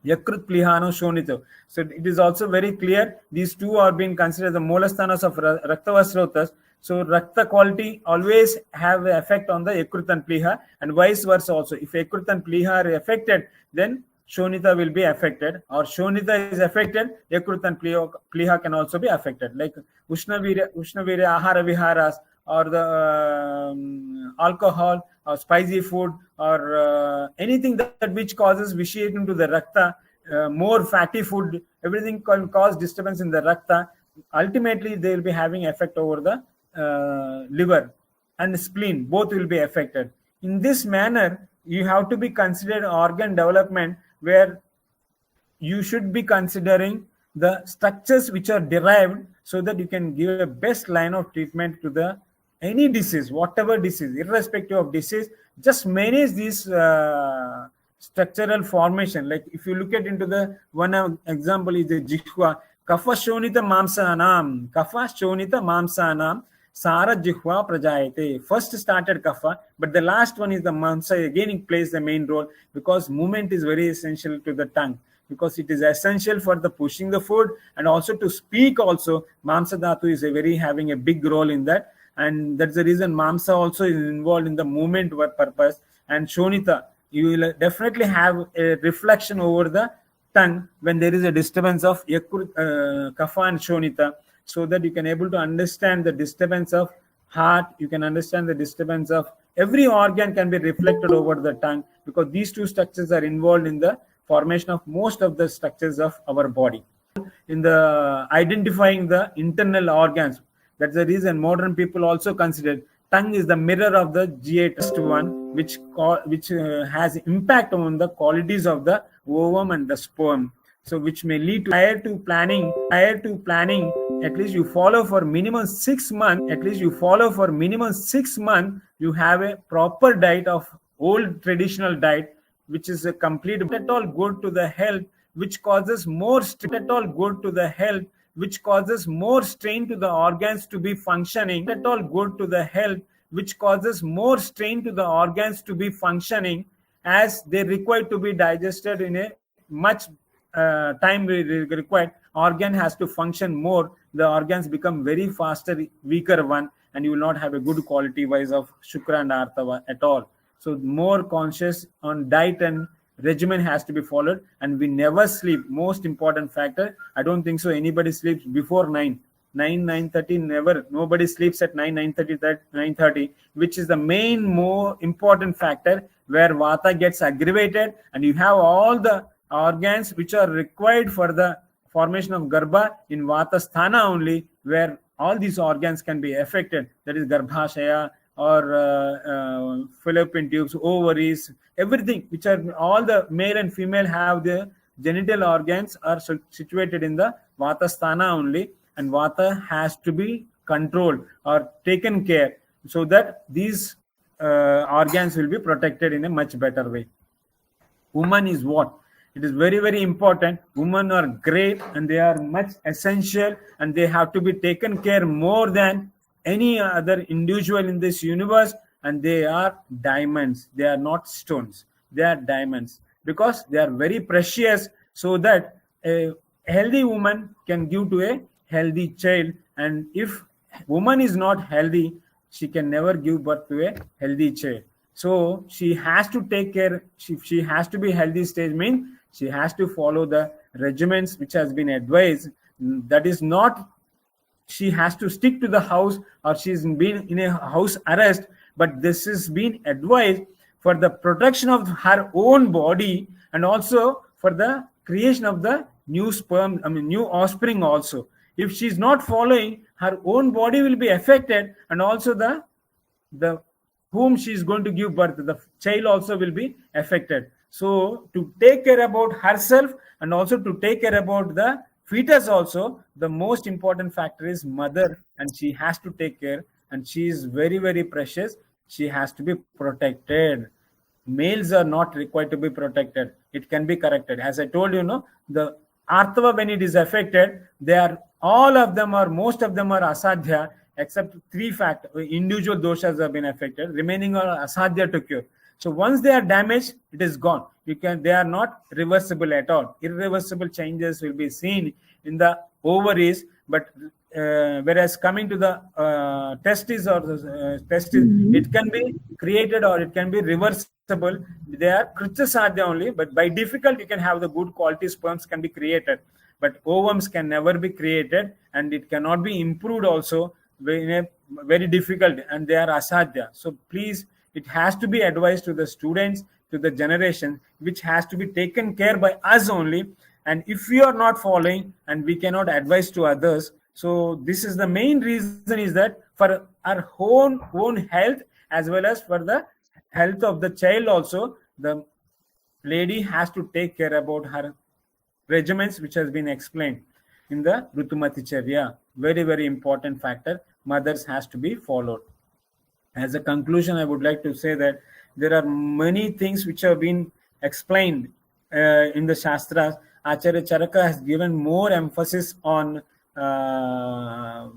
Yakrut Plihano Shonito. So it is also very clear these two are being considered the Molasthanas of Raktavasrotas. So Rakta quality always have an effect on the Yakrut and Pliha, and vice versa also. If Yakrut and Pliha are affected, then Shonita will be affected, or Shonita is affected, Yakrut and Pliha can also be affected. Like Ushnavirya, Ahara Viharas, or the alcohol, or spicy food, or anything that which causes vitiating to the Rakta, more fatty food, everything can cause disturbance in the Rakta. Ultimately, they will be having effect over the liver and spleen, both will be affected. In this manner, you have to be considered organ development, where you should be considering the structures which are derived, so that you can give a best line of treatment to the any disease, whatever disease, irrespective of disease. Just manage this structural formation. Like if you look at into the one example is the Jihva, Kapha Shonita Mamsanam, Kapha Shonita Mamsanam, Sara Jihva Prajayate. First started Kapha, but the last one is the Mamsa. Again, it plays the main role, because movement is very essential to the tongue, because it is essential for the pushing the food and also to speak also. Mamsa Dhatu is having a big role in that, and that's the reason Mamsa also is involved in the movement purpose. And Shonita, you will definitely have a reflection over the tongue when there is a disturbance of Kapha and Shonita, so that you can able to understand the disturbance of heart, you can understand the disturbance of every organ can be reflected over the tongue, because these two structures are involved in the formation of most of the structures of our body. In the identifying the internal organs, that's the reason modern people also consider tongue is the mirror of the GA one, which has impact on the qualities of the ovum and the sperm. So which may lead to prior to planning, at least you follow for minimum 6 months, you have a proper diet of old traditional diet, which is a complete at all good to the health, which causes more strain to the organs to be functioning, as they require to be digested in a much time required. Organ has to function more, the organs become very faster, weaker one, and you will not have a good quality wise of Shukra and Artava at all. So more conscious on diet and regimen has to be followed, and we never sleep. Most important factor, I don't think so anybody sleeps before 9:30, never. Nobody sleeps at 9:30, which is the main more important factor, where Vata gets aggravated, and you have all the organs which are required for the formation of Garbha in Vata Sthana only, where all these organs can be affected. That is Garbha Sharir, or fallopian tubes, ovaries, everything, which are all the male and female have the genital organs are situated in the Vata Sthana only, and Vata has to be controlled or taken care, so that these organs will be protected in a much better way. woman is what? It is very, very important. Women are great and they are much essential and they have to be taken care more than any other individual in this universe. And they are diamonds. They are not stones. They are diamonds because they are very precious, so that a healthy woman can give to a healthy child. And if woman is not healthy, she can never give birth to a healthy child. So she has to take care. She has to be healthy stage, means she has to follow the regimens which has been advised. That is not she has to stick to the house or she's been in a house arrest, but this is being advised for the protection of her own body and also for the creation of the new sperm, new offspring also. If she's not following, her own body will be affected, and also the whom she is going to give birth, the child also will be affected. So to take care about herself and also to take care about the fetus also, the most important factor is mother, and she has to take care, and she is very, very precious. She has to be protected. Males are not required to be protected. It can be corrected. As I told you, the Artava, when it is affected, they are all of them or most of them are asadhya, except 3 factors. Individual doshas have been affected. Remaining are asadhya to cure. So once they are damaged, it is gone. They are not reversible at all. Irreversible changes will be seen in the ovaries, but whereas coming to the testes or testes, it can be created or it can be reversible. They are kritasadhya only, but by difficult you can have the good quality sperms can be created. But ovums can never be created, and it cannot be improved also. Very difficult, and they are asadhya. So please, it has to be advised to the students, to the generation, which has to be taken care by us only. And if we are not following and we cannot advise to others, so this is the main reason, is that for our own health as well as for the health of the child also, the lady has to take care about her regimens, which has been explained in the Rutumati Charya. Very, very important factor. Mothers has to be followed. As a conclusion, I would like to say that there are many things which have been explained in the Shastras. Acharya Charaka has given more emphasis on Anumana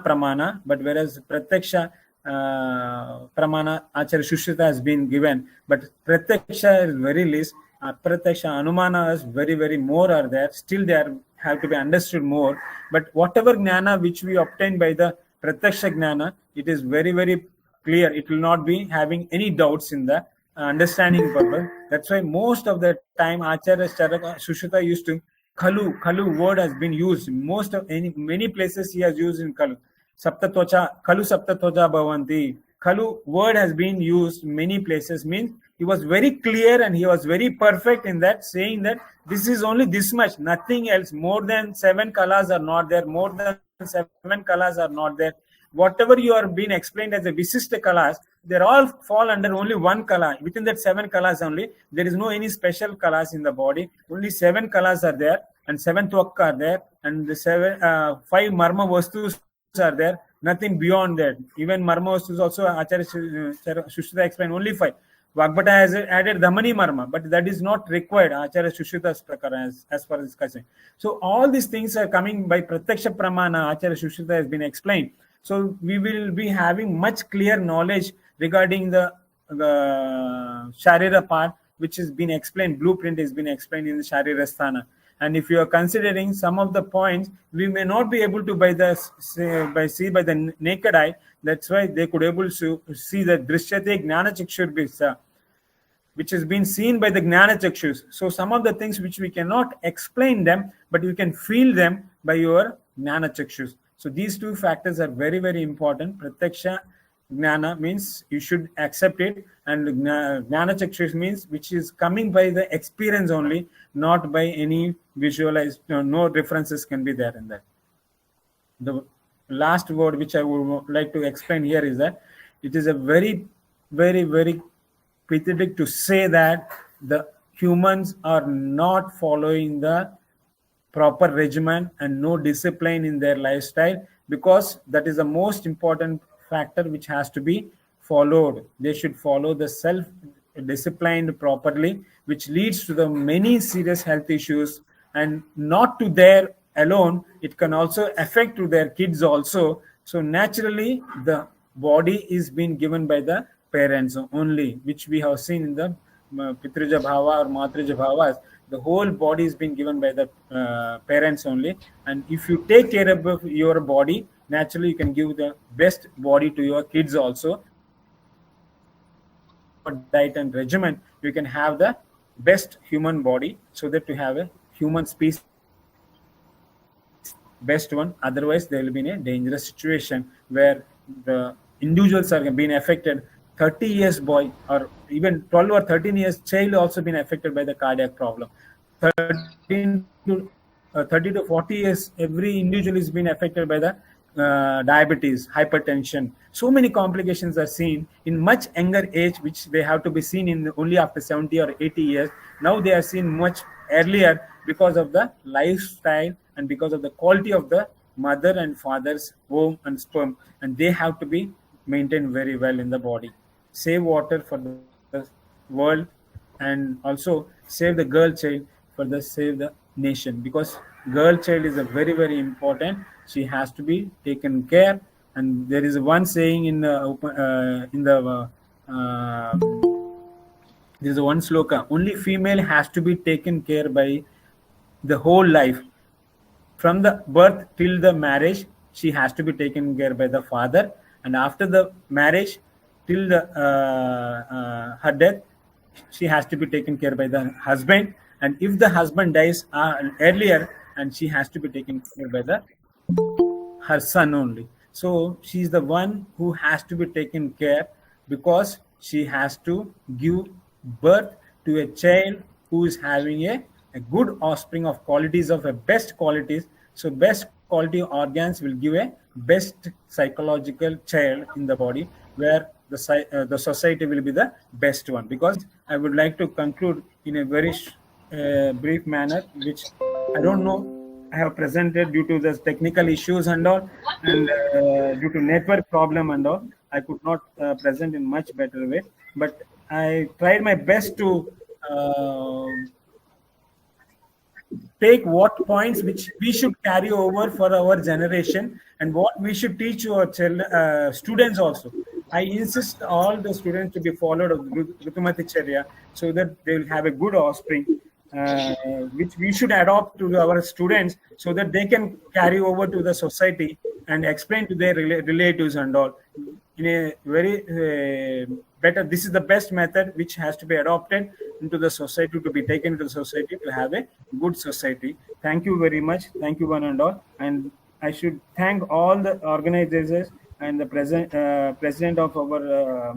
Pramana, but whereas Pratyaksha Pramana, Acharya Shushruta has been given, but Pratyaksha is very less. Pratyaksha, Anumana is very, very more are there. Still they have to be understood more. But whatever Jnana which we obtain by the Pratyaksha Jnana, it is very, very clear. It will not be having any doubts in the understanding purpose. That's why most of the time Acharya Charaka Shushruta used to Kalu word has been used. Many places he has used in Kalu. Kalu Saptatvacha Bhavanti. Kalu word has been used many places, means he was very clear and he was very perfect in that, saying that this is only this much, nothing else. More than 7 kalas are not there. More than 7 kalas are not there. Whatever you are being explained as a Visishta kalas, they all fall under only one kala. Within that 7 kalas only, there is no any special kalas in the body. Only 7 kalas are there, and 7 twak are there, and the 5 marma vastus are there. Nothing beyond that. Even marma vastus also Acharya Shushruta explained only 5. Vagbhata has added Dhamani Marma, but that is not required, Acharya Shushruta Prakara, as far as discussing. So all these things are coming by Pratyaksha Pramana, Acharya Shushruta has been explained. So we will be having much clear knowledge regarding the Sharira part, which has been explained, blueprint has been explained in the Sharira Sthana. And if you are considering some of the points, we may not be able to see by the naked eye. That's why they could able to see the Drishyate Gnana Chakshur Bisa, which has been seen by the Gnana Chakshus. So some of the things which we cannot explain them, but you can feel them by your Gnana Chakshus. So these 2 factors are very, very important. Pratyaksha Gnana means you should accept it, and Gnana Chakshus means which is coming by the experience only, not by any visualized, no references can be there in that. The last word which I would like to explain here is that it is a very, very, very pathetic to say that the humans are not following the proper regimen and no discipline in their lifestyle, because that is the most important factor which has to be followed. They should follow the disciplined properly, which leads to the many serious health issues, and not to their alone, it can also affect to their kids also. So naturally the body is being given by the parents only, which we have seen in the Pitruja Bhava or Matruja Bhavas. The whole body is being given by the parents only. And if you take care of your body, naturally you can give the best body to your kids also. Diet and regimen, you can have the best human body, so that you have a human species best one. Otherwise there will be a dangerous situation where the individuals are being affected. 30 years boy or even 12 or 13 years child also been affected by the cardiac problem. 13 to 30 to 40 years every individual is being affected by the diabetes, hypertension. So many complications are seen in much younger age, which they have to be seen in only after 70 or 80 years. Now they are seen much earlier because of the lifestyle and because of the quality of the mother and father's womb and sperm, and they have to be maintained very well in the body. Save water for the world, and also save the girl child for the save the nation, because girl child is a very very important. She has to be taken care. And there is one saying in the there's one sloka: only female has to be taken care by the whole life. From the birth till the marriage, she has to be taken care by the father, and after the marriage till the her death, she has to be taken care by the husband. And if the husband dies earlier, and she has to be taken care by the her son only. So she is the one who has to be taken care, because she has to give birth to a child who is having a good offspring of qualities of a best qualities. So best quality organs will give a best psychological child in the body, where the society will be the best one. Because I would like to conclude in a very brief manner, which I don't know I have presented due to the technical issues and all, and due to network problem and all, I could not present in much better way. But I tried my best to take what points which we should carry over for our generation, and what we should teach our students also. I insist all the students to be followed of Rutumati, so that they will have a good offspring, which we should adopt to our students, so that they can carry over to the society and explain to their relatives and all in a very better. This is the best method which has to be adopted into the society, to be taken to the society, to have a good society. Thank you very much. Thank you one and all. And I should thank all the organizers and the president of our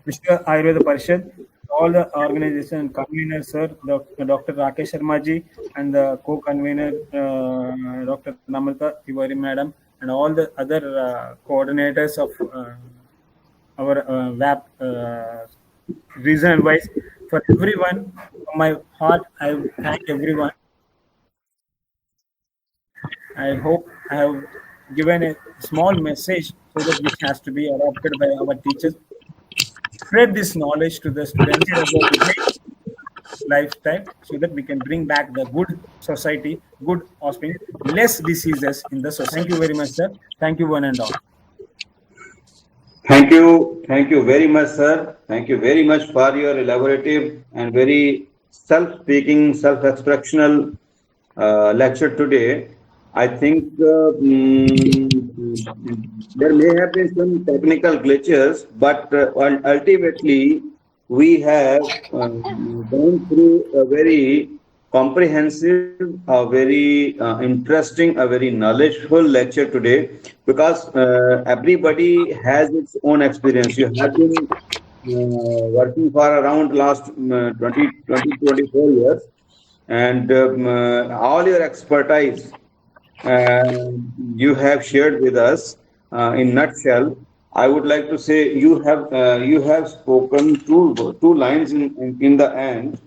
Mr. Ayurveda Parishad, all the organization convener, sir, Dr. Rakesh Sharma ji, and the co-convener, Dr. Namrata Tiwari madam, and all the other coordinators of our WAP regional wise. For everyone, from my heart, I thank everyone. I hope I have given a small message, so that which has to be adopted by our teachers. Spread this knowledge to the students about the lifestyle, so that we can bring back the good society, good offspring, less diseases in the society. Thank you very much, sir. Thank you one and all. Thank you very much, sir. Thank you very much for your elaborative and very self-speaking, self-expressional lecture today. I think there may have been some technical glitches, but ultimately we have gone through a very comprehensive, a very interesting, a very knowledgeful lecture today, because everybody has its own experience. You have been working for around last 24 years, and all your expertise you have shared with us. In nutshell, I would like to say you have spoken two lines in the end.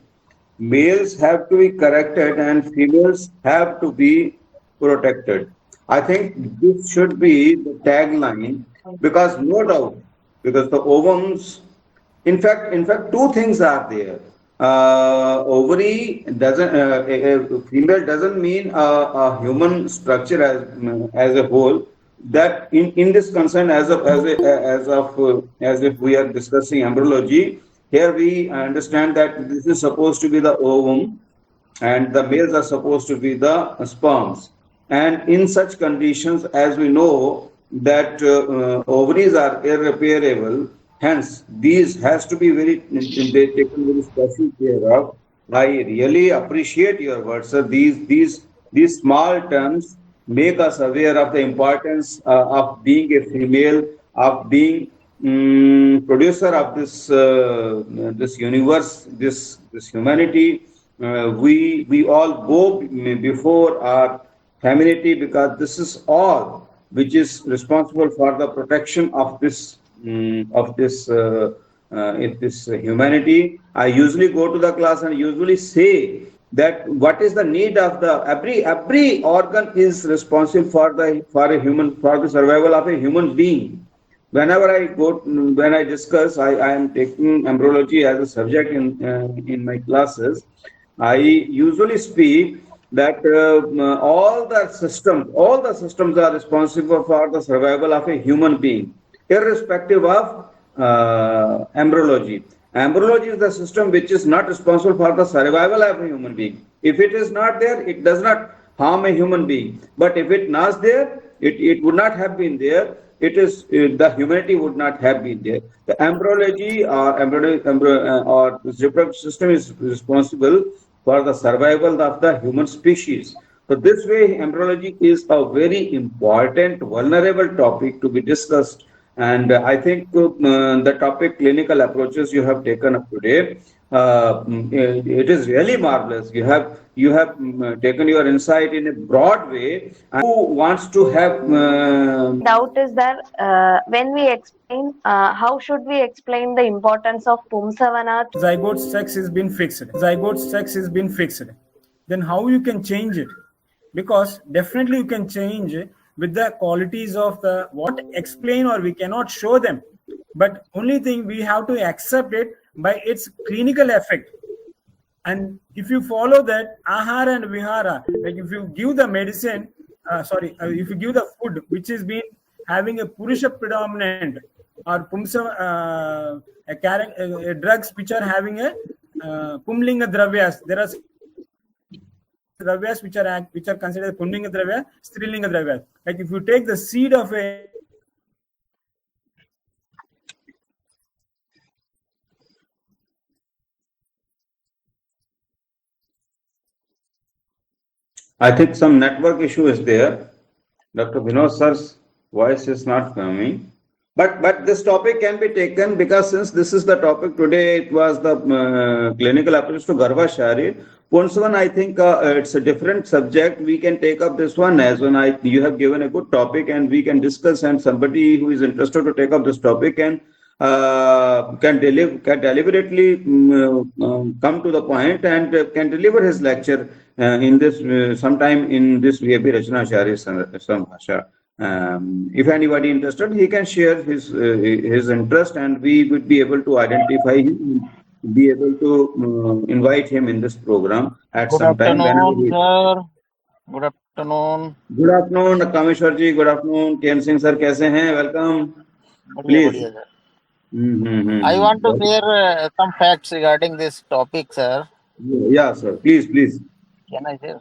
Males have to be corrected and females have to be protected. I think this should be the tagline, because no doubt because the ovums, in fact, two things are there. Ovary doesn't, a female doesn't mean a human structure as a whole. That in this concern, as if we are discussing embryology, here we understand that this is supposed to be the ovum, and the males are supposed to be the sperms. And in such conditions, as we know that ovaries are irreparable, hence these has to be they taken very special care of. I really appreciate your words, sir. These small terms make us aware of the importance of being a female, of being producer of this universe, this humanity. We all go before our femininity, because this is all which is responsible for the protection of this humanity. I usually go to the class and usually say that what is the need of the every organ is responsible for a human, for the survival of a human being. When I discuss, I am taking embryology as a subject in my classes. I usually speak that all the systems are responsible for the survival of a human being, irrespective of embryology. Embryology is the system which is not responsible for the survival of a human being. If it is not there, it does not harm a human being. But if it not there, it would not have been there. The humanity would not have been there. The embryology or the reproductive system is responsible for the survival of the human species. So this way, embryology is a very important, vulnerable topic to be discussed. And I think the topic clinical approaches you have taken up today, it is really marvelous. You have taken your insight in a broad way. And who wants to have Doubt is that when we explain, how should we explain the importance of Pumsavana? Zygote sex has been fixed. Zygote sex has been fixed. Then how you can change it? Because definitely you can change with the qualities of the what explain, or we cannot show them. But only thing we have to accept it by its clinical effect. And if you follow that ahara and vihara, like if you give the medicine, if you give the food which is been having a purusha predominant, or pumsa drugs which are having a pumlinga dravyas, there are dravyas which are considered pumlinga dravya, strilinga dravya. Like if you take the seed of a I think some network issue is there. Dr. Vinod sir's voice is not coming. But this topic can be taken, because since this is the topic today, it was the clinical approach to Garbha Sharir. Once one, I think it's a different subject. We can take up this one as one. You have given a good topic, and we can discuss. And somebody who is interested to take up this topic can deliberately come to the point and can deliver his lecture in this sometime in this VAP Rachana Sharir Sambhasha. If anybody interested, he can share his interest, and we would be able to identify him, be able to invite him in this program at Good some time. afternoon, sir. Good afternoon. Good afternoon, Kameshwar ji. Good afternoon, Ken Singh sir. कैसे हैं? Welcome. Please. बढ़िया, sir. I want to share some facts regarding this topic, sir. Yeah, sir. Please. Can I share?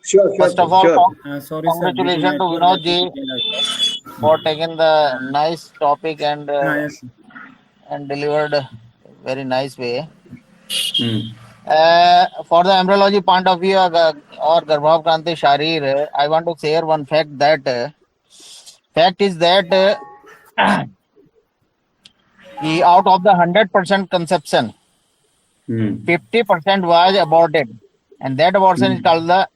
Sure. First of all, Sure. congratulations to Vinod ji for taking the nice topic and delivered very nice way. For the embryology point of view or Garbha Sharir, I want to share one fact that fact is that out of the 100% conception, 50% was aborted, and that abortion is called the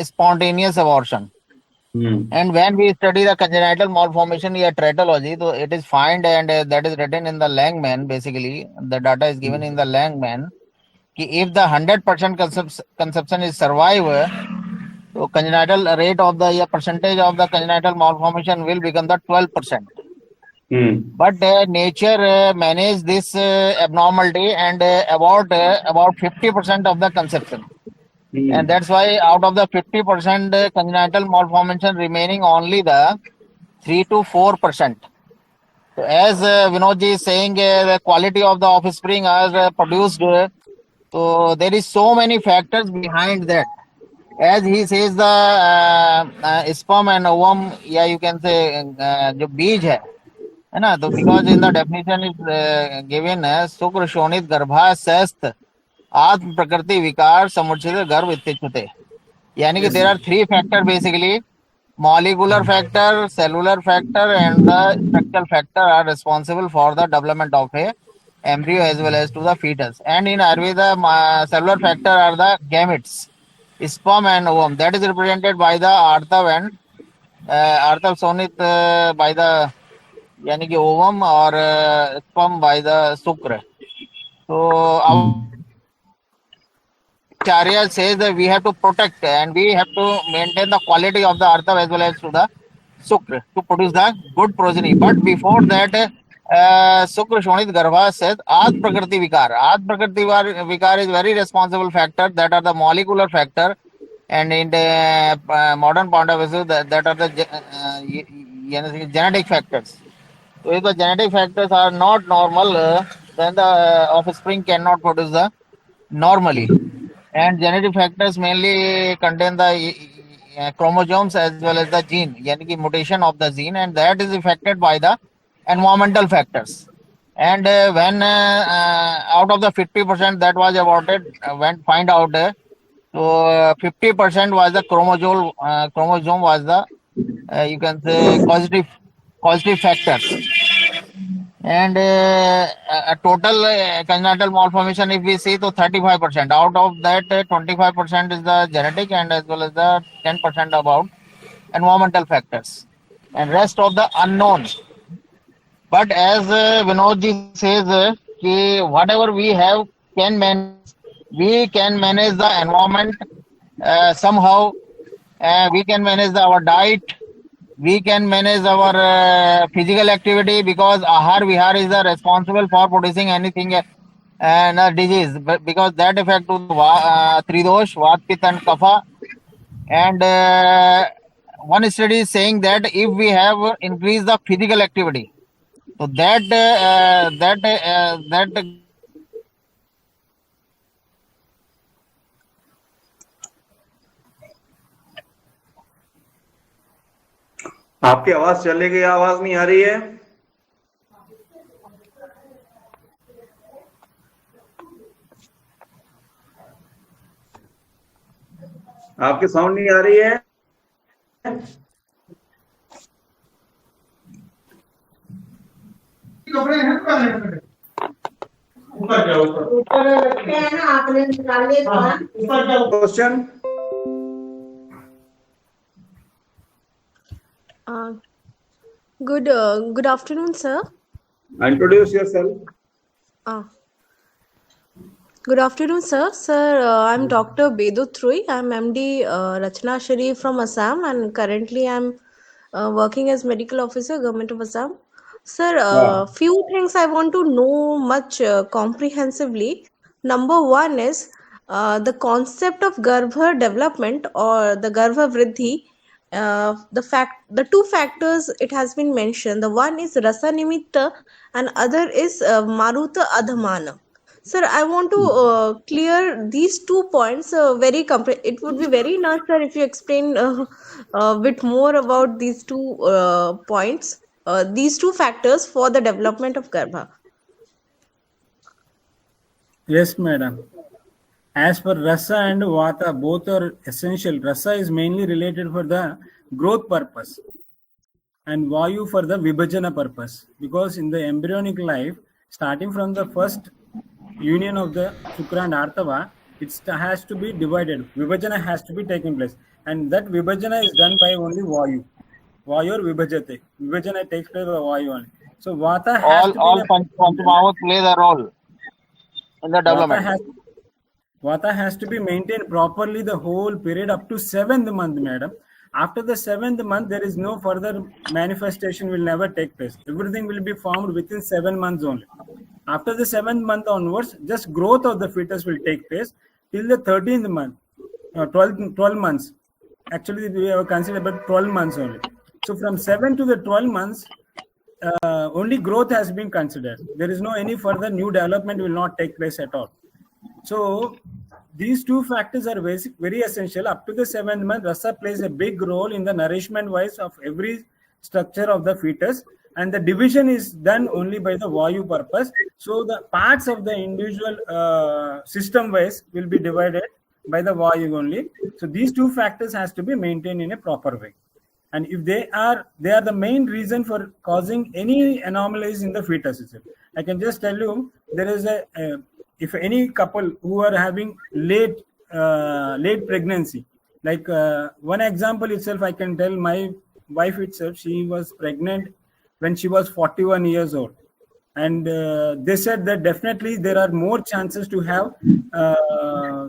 spontaneous abortion. And when we study the congenital malformation iatrogeny, so it is found, and that is written in the Langman. Basically, the data is given in the Langman. If the 100% conception is survived, so congenital rate of the percentage of the congenital malformation will become the 12%. But nature manage this abnormality and about 50% of the conception. And that's why out of the 50% congenital malformation remaining only the 3 to 4%. So as Vinod ji is saying, the quality of the offspring are produced. So there is so many factors behind that. As he says, the sperm and ovum, yeah, you can say, जो बीज है ना, तो because in the definition is given शुक्र शोणित गर्भाशयस्थ आत्म प्रकृति विकार समुचित गर्भ इत्युच्यते. यानी कि there are three factors basically: molecular factor, cellular factor, and the structural factor are responsible for the development of a embryo as well as to the fetus. And in Ayurveda, cellular factor are the gametes, sperm and ovum. That is represented by the artav and artav sonit by the यानी कि ovum or sperm by the shukra. So our Acharya says that we have to protect and we have to maintain the quality of the artav as well as to the shukra to produce the good progeny. But before that, shukra shonit garbha says ad prakriti vikar. Ad prakriti vikar is very responsible factor, that are the molecular factor, and in the modern point of view that are the genetic factors. So if the genetic factors are not normal, then the offspring cannot produce the normally. And genetic factors mainly contain the chromosomes as well as the gene, yani ki mutation of the gene, and that is affected by the environmental factors. And when out of the 50% that was awarded, when find out, so 50% was the chromosome was the you can say causative factors. And a total congenital malformation, if we see, so 35%. Out of that, 25% is the genetic and as well as the 10% about environmental factors. And rest of the unknown. But as Vinod ji says, whatever we have can manage, we can manage the environment somehow. We can manage our diet. We can manage our physical activity, because ahar vihar is responsible for producing anything and disease, because that affect to tridosh, vat, pitta and kapha. And one study is saying that if we have increased the physical activity, so that आपकी आवाज चले गई, आवाज नहीं आ रही है. आपकी sound नहीं आ रही है. Question. Good afternoon, sir. Introduce yourself. Good afternoon, sir. Sir, I'm Dr. Bedutrui. I'm MD Rachana Sharir from Assam, and currently I'm working as medical officer, Government of Assam. Sir, few things I want to know much comprehensively. Number one is the concept of Garbha development or the Garbha Vriddhi. The two factors it has been mentioned. The one is Rasa Nimitta and other is Maruta Adhamana. Sir, I want to clear these 2 points it would be very nice, sir, if you explain a bit more about these 2 points, these 2 factors for the development of Garbha. Yes, madam. As per Rasa and Vata, both are essential. Rasa is mainly related for the growth purpose and Vayu for the Vibhajana purpose. Because in the embryonic life, starting from the first union of the Shukra and Artava, it has to be divided. Vibhajana has to be taking place. And that Vibhajana is done by only Vayu. Vayu or Vibhajate. Vibhajana takes place by Vayu only. So Vata has to all Panchamahat play the role in the development. Vata has to be maintained properly the whole period up to 7th month, madam. After the 7th month, there is no further manifestation will never take place. Everything will be formed within 7 months only. After the 7th month onwards, just growth of the fetus will take place till the 13th month, 12 months. Actually, we have considered about 12 months only. So from 7 to the 12 months, only growth has been considered. There is no any further new development will not take place at all. So these two factors are very essential. Up to the 7th month, rasa plays a big role in the nourishment wise of every structure of the fetus, and the division is done only by the vayu purpose. So the parts of the individual system wise will be divided by the vayu only. So these two factors has to be maintained in a proper way. And if they are the main reason for causing any anomalies in the fetus itself. I can just tell you, there is if any couple who are having late pregnancy, like one example itself, I can tell my wife itself, she was pregnant when she was 41 years old. And they said that definitely there are more chances to have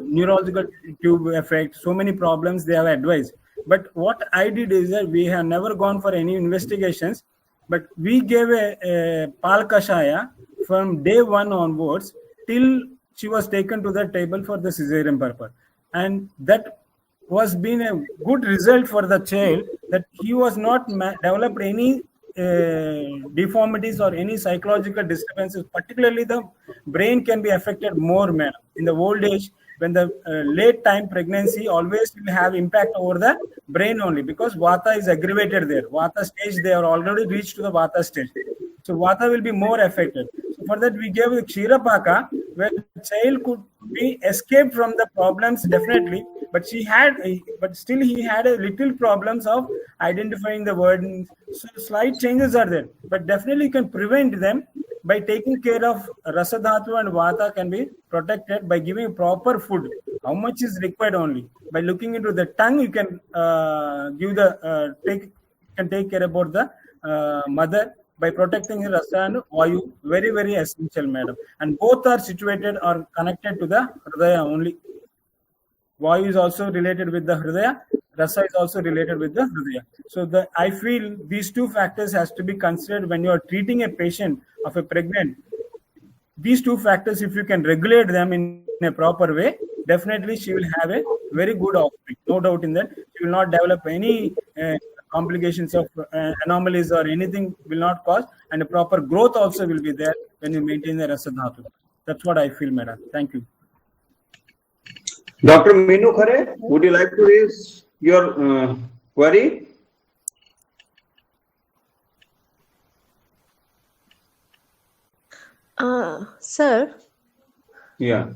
neurological tube effect, so many problems they have advised. But what I did is that we have never gone for any investigations, but we gave a pal kashaya from day 1 onwards till she was taken to the table for the cesarean purpose. And that was been a good result for the child, that he was not developed any deformities or any psychological disturbances. Particularly the brain can be affected more, man. In the old age, when the late time pregnancy always will have impact over the brain only, because vata is aggravated there. Vata stage, they are already reached to the vata stage. So vata will be more affected. So for that, we gave the Kshirapaka, where the child could be escaped from the problems definitely, but still he had a little problems of identifying the word. So slight changes are there, but definitely you can prevent them by taking care of rasa dhatu, and vata can be protected by giving proper food. How much is required only by looking into the tongue, you can take care about the mother by protecting the rasa and vayu. Very, very essential, madam. And both are situated or connected to the hridaya only. Vayu is also related with the hridaya. Rasa is also related with the hridaya. So I feel these two factors has to be considered when you are treating a patient of a pregnant. These two factors, if you can regulate them in a proper way, definitely she will have a very good offspring. No doubt in that. She will not develop any complications of anomalies or anything will not cause, and a proper growth also will be there when you maintain the rasa dhatu. That's what I feel, madam. Thank you. Dr. Minu Khare, would you like to raise your query? Sir. Yeah.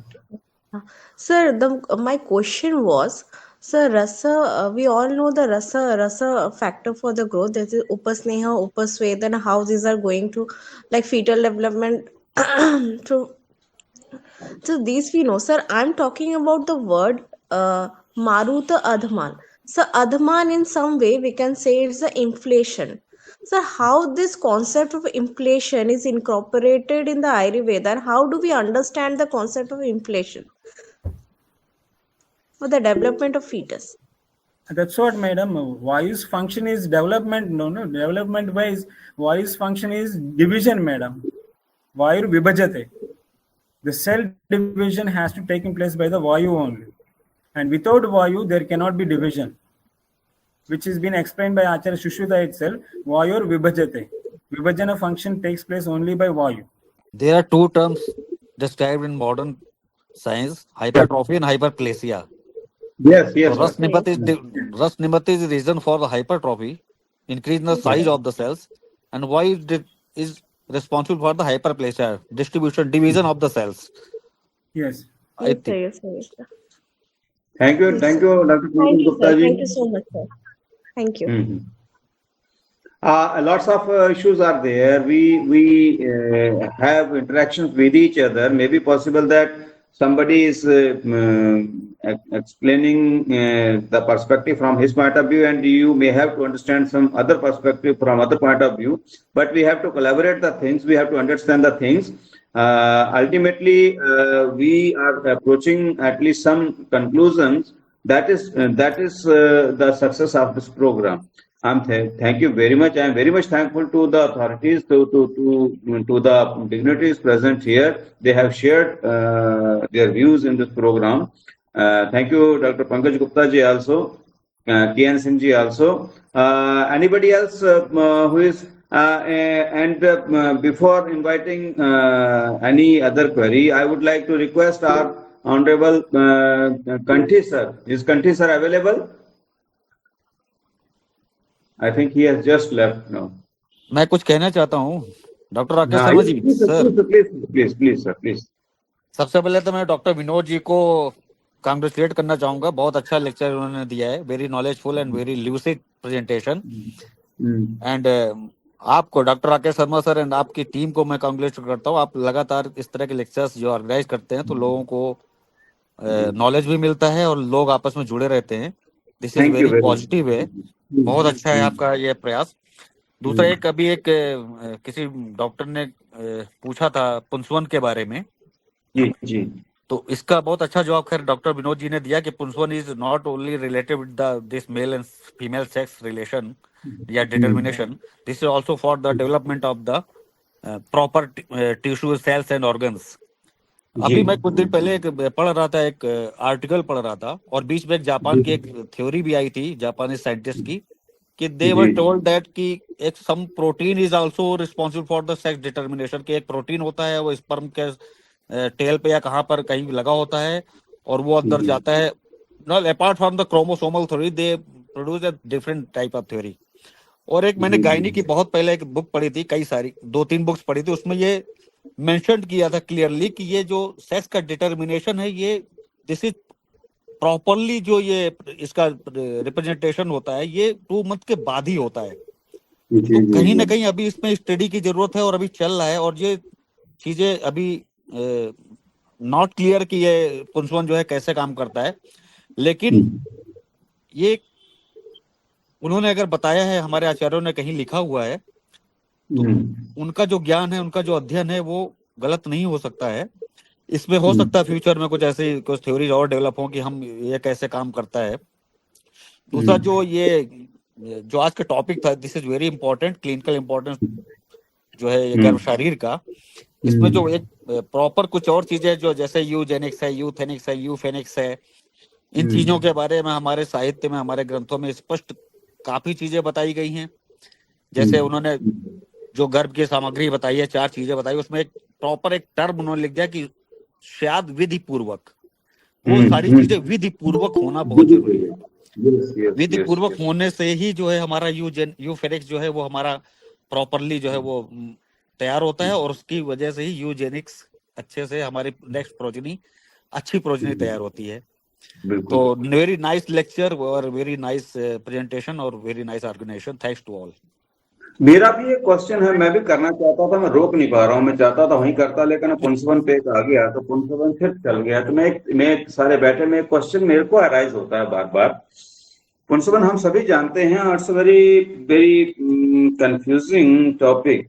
Sir, my question was, sir, rasa, we all know the rasa factor for the growth. That is upasneha, upasveda, and how these are going to, like, fetal development through. So these we know, sir. I'm talking about the word maruta adhaman. So adhaman, in some way we can say it's the inflation. So how this concept of inflation is incorporated in the Ayurveda, and how do we understand the concept of inflation for the development of fetus? That's what, madam. Vayu's function is development. No, development wise, Vayu's function is division, madam. Vayu vibhajate. The cell division has to take place by the Vayu only. And without Vayu, there cannot be division, which has been explained by Acharya Shushruta itself. Vayu vibhajate. Vibhajana function takes place only by Vayu. There are two terms described in modern science: hypertrophy and hyperplasia. Yes. So Ras Nimati is the reason for the hypertrophy, increasing the size of the cells, and why is responsible for the hyperplasia, division of the cells. Yes. I think. Yes. Thank you, Dr. Thank you, Gupta sir. ji. Thank you so much, sir. Thank you. Lots of issues are there. We have interactions with each other. Maybe possible that somebody is explaining the perspective from his point of view, and you may have to understand some other perspective from other point of view. But we have to collaborate the things. We have to understand the things. Ultimately, we are approaching at least some conclusions That is the success of this program. Thank you very much. I am very much thankful to the authorities, to the dignitaries present here. They have shared their views in this program. Thank you, Dr. Pankaj Gupta ji also, KN Singh ji also. Anybody else who is before inviting any other query, I would like to request our Honorable Kanti sir. Is Kanti sir available? I think he has just left now. मैं कुछ कहना चाहता हूँ doctor Rakesh Sharma ji sir. Please sir please. सबसे पहले तो मैं doctor Vinod ji को कांग्रेचुलेट करना चाहूंगा, बहुत अच्छा लेक्चर उन्होंने दिया है, very knowledgeful and very lucid presentation. And आपको doctor Rakesh Sharma sir and आपकी टीम को मैं कांग्रेचुलेट करता हूँ। आप लगातार इस तरह के लेक्चर्स जो ऑर्गेनाइज करते हैं तो लोगों को नॉलेज भी मिलता है और लोग आपस में जुड़े रहते हैं। दिस इज वेरी पॉजिटिव है, बहुत अच्छा है आपका ये प्रयास। दूसरा एक अभी एक किसी डॉक्टर ने पूछा था पुंसवन के बारे में, जी तो इसका बहुत अच्छा जवाब खैर डॉक्टर विनोद जी ने दिया कि Punsavan is not only related with this male and female sex relation या determination, this is also for the development of the proper tissue cells and organs. अभी मैं कुछ दिन पहले एक पढ़ रहा था, एक आर्टिकल पढ़ रहा था और बीच में एक जापान की एक थ्योरी भी आई थी जापानी साइंटिस्ट की कि दे वर टोल्ड दैट कि एक some protein is also responsible for the sex determination, कि एक प्रोटीन होता है वो स्पर्म के टेल पे या कहाँ पर कहीं लगा होता है और वो अंदर जाता है। Not apart from the chromosomal theory they produce a different type of theory. और एक मैंने गायनी की बहुत पहले एक बुक पढ़ी थी, कई सारी 2-3 बुक्स पढ़ी थी, उसमें ये मेंशन किया था क्लियरली कि ये जो सेक्स का डिटर्मिनेशन है ये दिस इज प्रॉपरली जो ये इसका रिप्रेजेंटेशन होता है ये 2 मंथ के बाद ही होता है। तो कहीं ना कहीं अभी इसमें स्टडी की जरूरत है और अभी चल रहा है और ये चीजें अभी नॉट क्लियर कि ये पुंसवन जो है कैसे काम करता है, लेकिन ये उन्होंने अगर बताया है, हमारे आचार्यों ने कहीं लिखा हुआ है, तो उनका जो ज्ञान है, उनका जो अध्ययन है वो गलत नहीं हो सकता है। इसमें हो सकता है फ्यूचर में कुछ ऐसी कुछ थ्योरीज और डेवलप हो कि हम ये कैसे काम करता है। दूसरा जो ये जो आज का टॉपिक था, this is very important, clinical importance जो है ये गर्भ शरीर का, इसमें जो एक प्रॉपर कुछ और चीजें जो जैसे यूजेनिक्स है, यूथेनिक्स है, यूफेनिक्स है, इन चीजों के बारे में हमारे साहित्य में, हमारे ग्रंथों में स्पष्ट काफी चीजें बताई गई हैं। जैसे उन्होंने जो गर्भ की सामग्री बताई है, 4 चीजें बताई, उसमें एक प्रॉपर एक टर्म उन्होंने लिख दिया कि शायद विधि पूर्वक, वो सारी चीजें विधि पूर्वक होना बहुत जरूरी है। विधि पूर्वक होने से ही जो है हमारा यूफेनिक्स जो है वो हमारा प्रॉपरली जो है वो तैयार होता है और उसकी वजह से ही यूजेनिक्स अच्छे से हमारी नेक्स्ट प्रोजनी अच्छी प्रोजनी तैयार होती है। तो वेरी नाइस लेक्चर और वेरी नाइस प्रेजेंटेशन और very nice organisation, thanks to all. मेरा भी एक क्वेश्चन है, मैं भी करना चाहता था, मैं रोक नहीं पा रहा हूँ, मैं चाहता था वहीं करता, लेकिन पुंसवन पे आ गया तो पुंसवन फिर चल गया। तो मैं सारे बैठे में एक क्वेश्चन मेरे को अराइज होता है बार बार। पुंसवन हम सभी जानते हैं, it's very very confusing topic,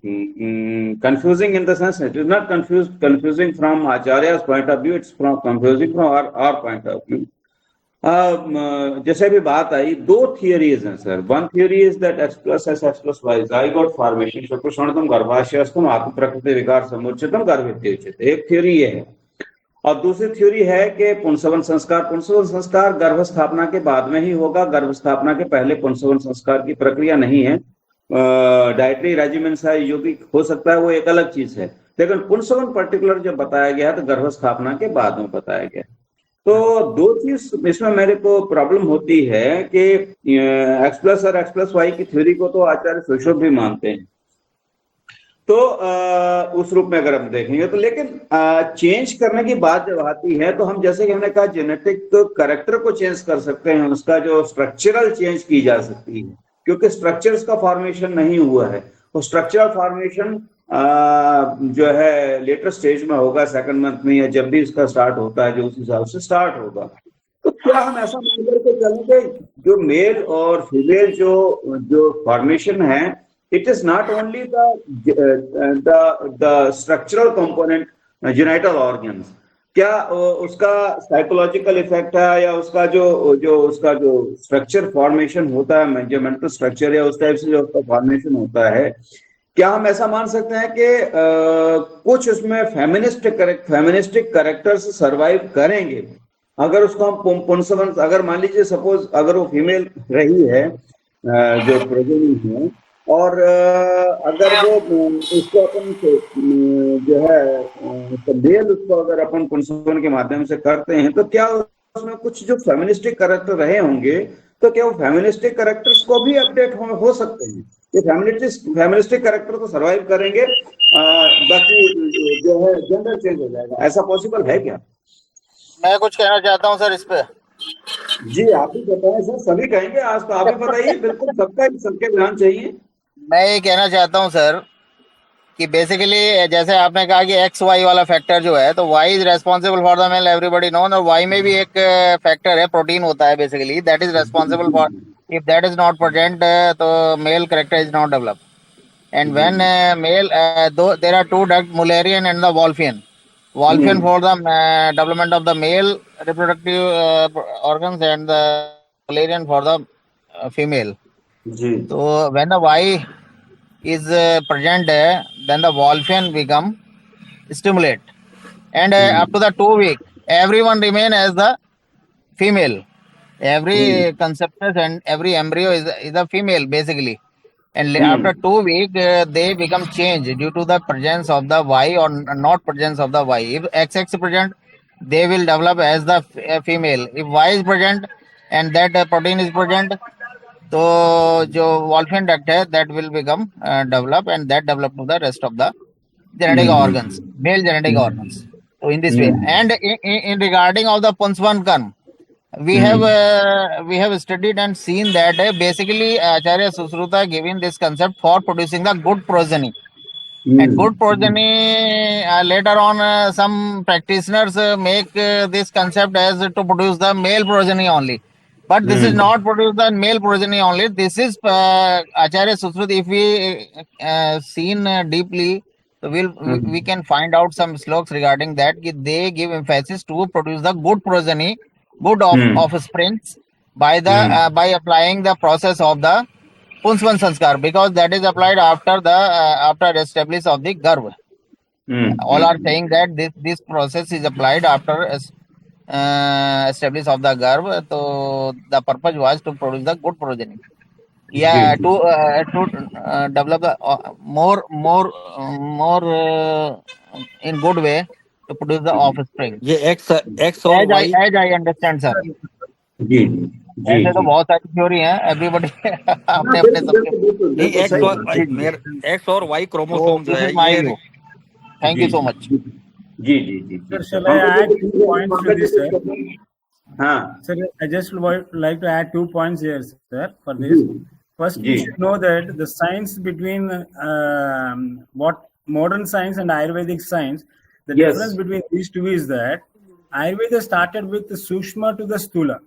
confusing in the sense it is not confusing from Acharya's point of view, it's from confusing from our point of view. जैसे भी बात आई, 2 थियरीज हैं sir. One theory is that X plus S X plus Y zygote formation शुक्रशोणितम गर्भाशयस्थम आत्म प्रकृति विकार समुच्चितम गर्भित्य उच्यते, एक थियरी ये है। और दूसरी थ्योरी है कि पुंसवन संस्कार गर्भ स्थापना के बाद में ही होगा, गर्भ स्थापना के पहले पुंसवन संस्कार की प्रक्रिया नहीं है। डाइटरी रेजिमेंट है, यौगिक हो सकता है, वो एक अलग चीज है, लेकिन पुंसवन पर्टिकुलर जब बताया गया तो गर्भ स्थापना के बाद में बताया गया। तो 2 चीज इसमें मेरे को प्रॉब्लम होती है कि X plus और X plus Y की थ्योरी को तो आचार्य सुशोभ भी मानते हैं, तो उस रूप में अगर हम देखेंगे तो, लेकिन चेंज करने की बात जब आती है तो हम जैसे कि हमने कहा जेनेटिक कैरेक्टर को चेंज कर सकते हैं, उसका जो स्ट्रक्चरल चेंज की जा सकती है, क्योंकि स्ट्रक्चर्स का फॉर्मेशन नहीं हुआ है। वो स्ट्रक्चरल फॉर्मेशन जो है लेटर स्टेज में होगा, 2nd मंथ में, या जब भी इसका स्टार्ट होता है जो उस हिसाब से स्टार्ट होगा। तो क्या हम ऐसा मान करके चलेंगे जो मेल और फीमेल जो फॉर्मेशन है, it is not only the structural component, genital organs, क्या उसका साइकोलॉजिकल इफेक्ट है या उसका जो स्ट्रक्चर फॉर्मेशन होता है, जो मेंटल स्ट्रक्चर या उस टाइप से जो उसका फॉर्मेशन होता है, क्या हम ऐसा मान सकते हैं कि कुछ उसमें फेमिनिस्टिक कैरेक्टर्स सरवाइव करेंगे अगर उसको हम पुंसवन, अगर मान लीजिए सपोज अगर वो फीमेल रही है जो प्रोजेनी है, और अगर वो उसको अपन जो है मेल उसको अगर अपन पुंसवन के माध्यम से करते हैं, तो क्या उसमें कुछ जो फेमिनिस्टिक कैरेक्टर रहे होंगे, तो क्या वो फेमिनिस्टिक कैरेक्टर्स को भी अपडेट हो सकते हैं? ये फेमिनिस्टिक कैरेक्टर तो सरवाइव करेंगे, बाकी जो है जेंडर चेंज हो जाएगा, ऐसा पॉसिबल है क्या? मैं कुछ कहना चाहता हूँ सर इस पे। जी आप ही बताएं सर, सभी कहेंगे, आज तो आप ही बताइए, बिल्कुल सबके ध्यान चाहिए। मैं ये कहना चाहता हूँ सर कि बेसिकली जैसे आपने कहा कि एक्स वाई वाला फैक्टर जो है, तो Y is responsible for the male, everybody known, और वाई में भी एक फैक्टर है, प्रोटीन होता है basically, that is responsible for, if that is not present तो male character is not develop. And when male, though there are two ducts, Mullerian and the Wolffian. Wolffian for the development of the male reproductive organs, and the Mullerian for the female. So when the Y is present, then the Wolffian become stimulate, and up to the 2 week, everyone remain as the female. Every conceptus and every embryo is a female basically. And after 2 weeks, they become changed due to the presence of the Y or not presence of the Y. If XX is present, they will develop as the female. If Y is present and that protein is present, so जो Wolffian duct है, that will become develop, and that develop to the rest of the genetic organs, male genetic organs. So in this way, and in regarding of the Punswan karm, we have studied and seen that basically Acharya Susruta giving this concept for producing the good progeny. And good progeny, later on some practitioners make this concept as to produce the male progeny only. But this is not produce the male progeny only. This is Acharya Susruta. If we seen deeply, so we can find out some sloks regarding that. They give emphasis to produce the good progeny, good offsprings by the by applying the process of the Punswan Sanskar, because that is applied after the after establish of the Garbha. All are saying that this process is applied after establish of the Garbha. So the purpose was to produce the good progeny. Yeah, to develop the more in good way to produce the offspring. ये X और Y, as I understand sir. जी ऐसे तो बहुत सारी theory हैं, everybody अपने अपने सबके नहीं, X और Y क्रोमोसोम जो है ये. Thank you so much. जी Sir, shall I add 2 points to this, sir? हाँ Sir, I just would like to add 2 points here, sir, for this. First, you should know that the science between what modern science and Ayurvedic science, the difference between these two is that Ayurveda started with the Sukshma to the Stula.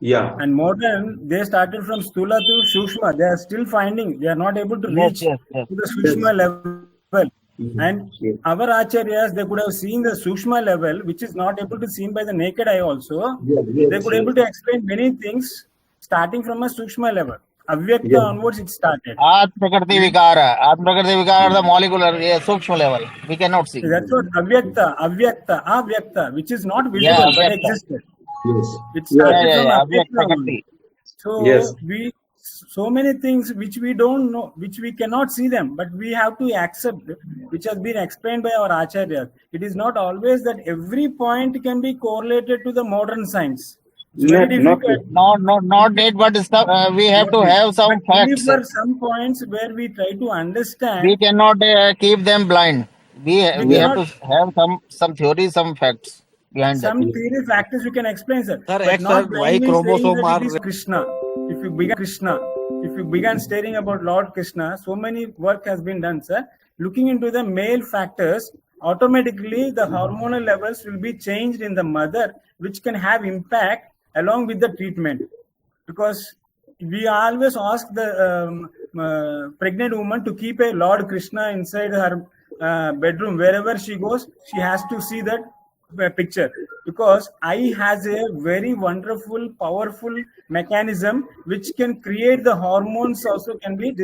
Yeah. And modern, they started from Stula to Sukshma. They are still finding, they are not able to reach to the Sukshma level. And our acharyas, they could have seen the Sukshma level, which is not able to seen by the naked eye also. They could able to explain many things starting from a Sukshma level. Avyakta onwards it started. Prakriti Vikara, the molecular Sukshma level. We cannot see. That's what Avyakta, which is not visible but existed. Yes. It started from Avyakta. only. So so many things which we don't know, which we cannot see them, but we have to accept, which has been explained by our acharyas. It is not always that every point can be correlated to the modern science. Not it, but stuff, we have to have some facts. There are some points where we try to understand. We cannot keep them blind. We have to have some theory, some facts behind some that. theory factors we can explain, sir. Sir, But X not or Y blindly chromosome saying that are it is Krishna. If you began stating about Lord Krishna, so many work has been done, sir. Looking into the male factors, automatically the hormonal levels will be changed in the mother, which can have impact along with the treatment. Because we always ask the pregnant woman to keep a Lord Krishna inside her bedroom. Wherever she goes, she has to see that picture, because eye has a very wonderful, powerful mechanism which can create the hormones also can be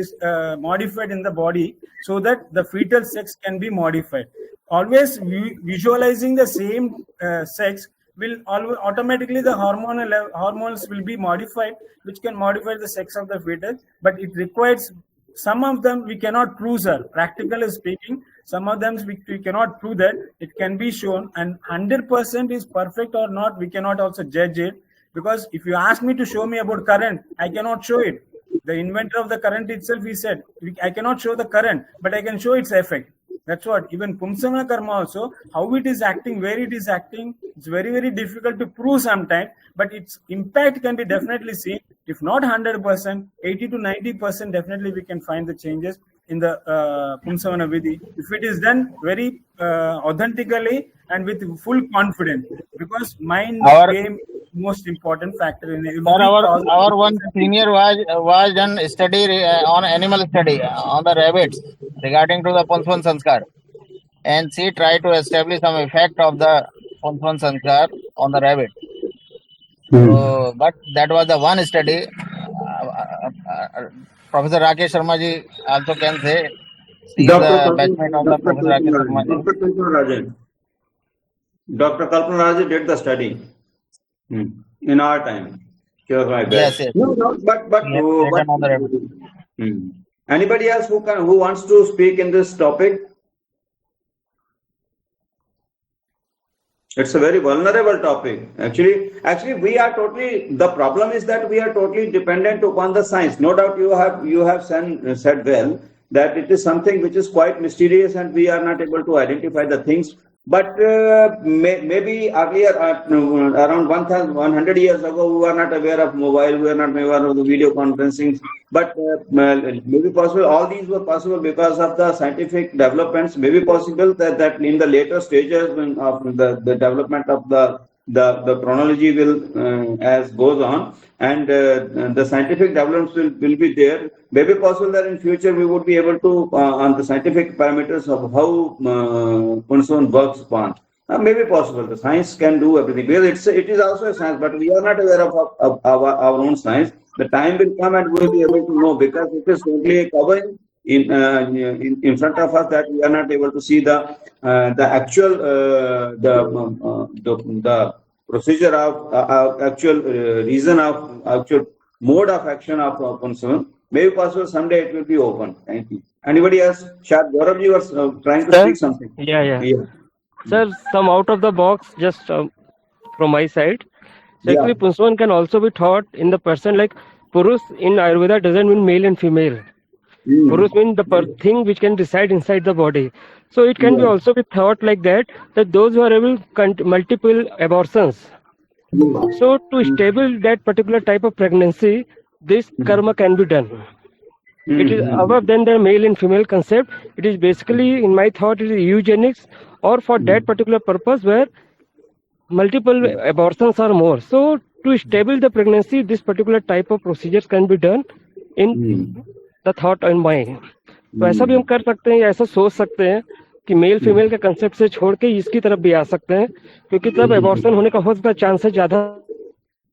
modified in the body, so that the fetal sex can be modified. Always visualizing the same sex will automatically the hormones will be modified, which can modify the sex of the fetus, but it requires some of them we cannot prove, sir. Practically speaking, some of them we cannot prove that it can be shown, and 100% is perfect or not, we cannot also judge it, because if you ask me to show me about current, I cannot show it. The inventor of the current itself, he said, I cannot show the current, but I can show its effect. That's what even Pumsana karma also, how it is acting, where it is acting, it's very, very difficult to prove sometimes, but its impact can be definitely seen. If not 100%, 80 to 90%, definitely we can find the changes in the Pumsavana Vidhi, if it is done very authentically and with full confidence, because mind game most important factor in every our one senior was done study on animal study on the rabbits regarding to the Punswan Sanskar, and she tried to establish some effect of the Punswan Sanskar on the rabbit. So, but that was the one study. Professor Rakesh Sharma ji also can say she is the batchmate of the Professor Rakesh Sharma ji. Dr. Kalpana Rajan did the study in our time. Sure, my best. Yes. No, but anybody else who wants to speak in this topic? It's a very vulnerable topic. Actually, we are totally. The problem is that we are totally dependent upon the science. No doubt, you have said well that it is something which is quite mysterious, and we are not able to identify the things. But maybe earlier, around 100 years ago, we were not aware of mobile, we were not aware of the video conferencing. But maybe possible, all these were possible because of the scientific developments. Maybe possible that in the later stages of the development of the chronology will as goes on, and the scientific developments will be there. Maybe possible that in future we would be able to on the scientific parameters of how Punson works upon. Maybe possible. The science can do everything, because it is also a science, but we are not aware of our own science. The time will come and we will be able to know, because it is totally a cover in front of us, that we are not able to see the actual the procedure of actual reason of actual mode of action of concern. Maybe possible someday it will be open. Thank you. Anybody else? Shad Gaurav, you was trying to speak something. Yeah. Sir, some out of the box, just from my side. So actually, Punswan can also be taught in the person, like Purush in Ayurveda doesn't mean male and female. Purush means the thing which can reside inside the body. So it can be also be thought like that those who are able multiple abortions. So to stable that particular type of pregnancy, this karma can be done. It is above than the male and female concept. It is basically, in my thought, it is eugenics, or for that particular purpose where multiple abortions are more. So to stable the pregnancy, this particular type of procedures can be done in the thought and mind. तो ऐसा भी हम कर सकते हैं, ऐसा सोच सकते हैं कि मेल फीमेल के कंसेप्ट से छोड़ के इसकी तरफ भी आ सकते हैं, क्योंकि तब एबॉर्शन होने का हो सकता चांस है ज्यादा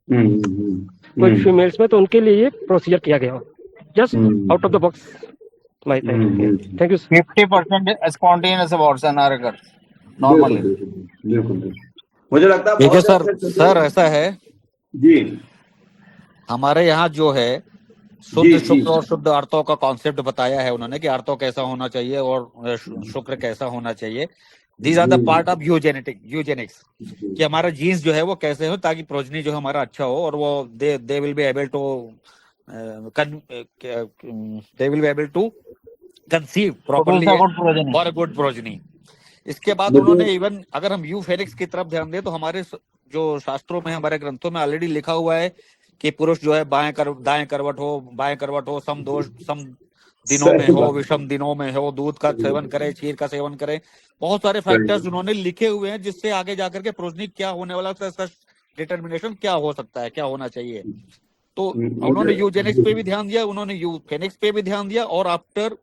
कोई फीमेल्स में, तो उनके लिए ये प्रोसीजर किया गया. Just out of the box my thank you. 50% spontaneous abortion are अगर नॉर्मली. बिल्कुल. मुझे लगता है देखिए सर ऐसा है जी, हमारे यहाँ जो है शुद्ध शुक्र और शुद्ध अर्थों का कॉन्सेप्ट बताया है उन्होंने, कि अर्थों कैसा होना चाहिए और शुक्र कैसा होना चाहिए. These are the part of eugenics, कि हमारा जीन्स जो है वो कैसे हो, ताकि प्रोजनी जो हमारा अच्छा हो, और वो they will be able to conceive properly for a good progeny. इसके बाद उन्होंने इवन अगर हम यूफेनिक्स की तरफ ध्यान दें, तो हमारे जो शास्त्रों में, हमारे ग्रंथों में ऑलरेडी लिखा हुआ है कि पुरुष जो है दाएं करवट हो, बाएं करवट हो, सम दिनों में हो, विषम दिनों में हो, दूध का सेवन करे, क्षीर का सेवन करे. बहुत सारे फैक्टर्स उन्होंने लिखे हुए हैं, जिससे आगे जाकर के प्रोजनी क्या होने वाला है, डिटर्मिनेशन क्या हो सकता है, क्या होना चाहिए. तो उन्होंने यूजेनिक्स पे भी ध्यान दिया, उन्होंने यूफेनिक्स पे भी ध्यान दिया, और आफ्टर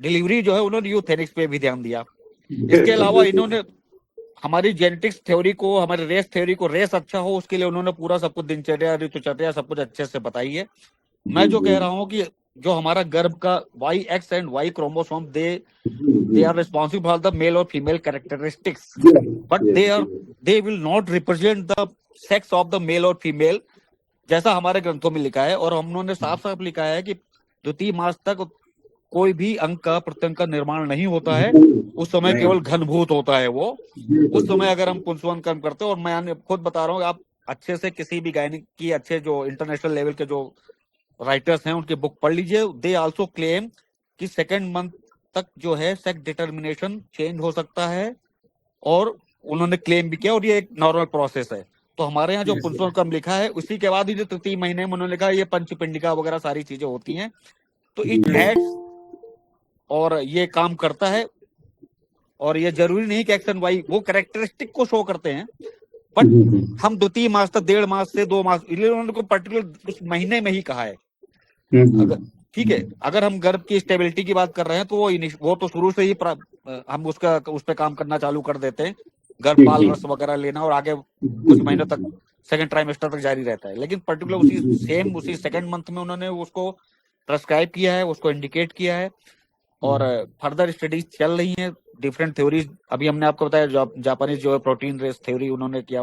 डिलीवरी जो है उन्होंने यूथेनिक्स पे भी ध्यान दिया. इसके अलावा इन्होंने हमारी जेनेटिक्स थ्योरी को, हमारी रेस थ्योरी को, रेस अच्छा हो उसके लिए उन्होंने पूरा सब कुछ दिनचर्या, ऋतुचर्या सब कुछ अच्छे से बताई है। मैं जो कह रहा हूँ कि जो हमारा गर्भ का Y X and Y chromosome, they are responsible for the male और female characteristics, but they will not represent the sex of the male और फीमेल, जैसा हमारे ग्रंथों में लिखा है। और हम लोगों ने साफ साफ लिखा है कि द्वितीय मास तक कोई भी अंग का प्रत्यंग का निर्माण नहीं होता है, उस समय केवल घनभूत होता है वो। उस समय अगर हम पुंसवन कर्म करते हैं, और मैं खुद बता रहा हूँ, आप अच्छे से किसी भी गायनिक की अच्छे जो इंटरनेशनल लेवल के जो राइटर्स हैं उनकी बुक पढ़ लीजिए। दे आल्सो क्लेम कि सेकेंड मंथ तक जो है सेक्स डिटर्मिनेशन चेंज हो सकता है, और उन्होंने क्लेम भी किया, और ये एक नॉर्मल प्रोसेस है। तो हमारे यहाँ जो पुंसवन कर्म लिखा है, उसी के बाद ही जो तृतीय महीने में उन्होंने लिखा ये पंचपिंडिका वगैरह सारी चीजें होती हैं। तो इट हैड्स, और ये काम करता है। और ये जरूरी नहीं कि एक्स एंड वाई वो कैरेक्टरिस्टिक को शो करते हैं, बट हम द्वितीय मास तक 1.5 मास से 2 मास, उन्होंने को पर्टिकुलर उस महीने में ही कहा है। अगर ठीक है, अगर हम गर्भ की स्टेबिलिटी की बात कर रहे हैं तो वो तो शुरू से ही हम उस पर काम करना चालू कर देते हैं, गर्भपाल रस वगैरह लेना, और आगे कुछ महीनों तक सेकंड ट्राइमेस्टर तक जारी रहता है। लेकिन पर्टिकुलर उसी सेकंड मंथ में उन्होंने उसको प्रेस्क्राइब किया है, उसको इंडिकेट किया है, और फर्दर स्टडीज चल रही हैं, डिफरेंट थ्योरीज। अभी हमने आपको बताया जापानीज जो है प्रोटीन रेस थ्योरी उन्होंने किया,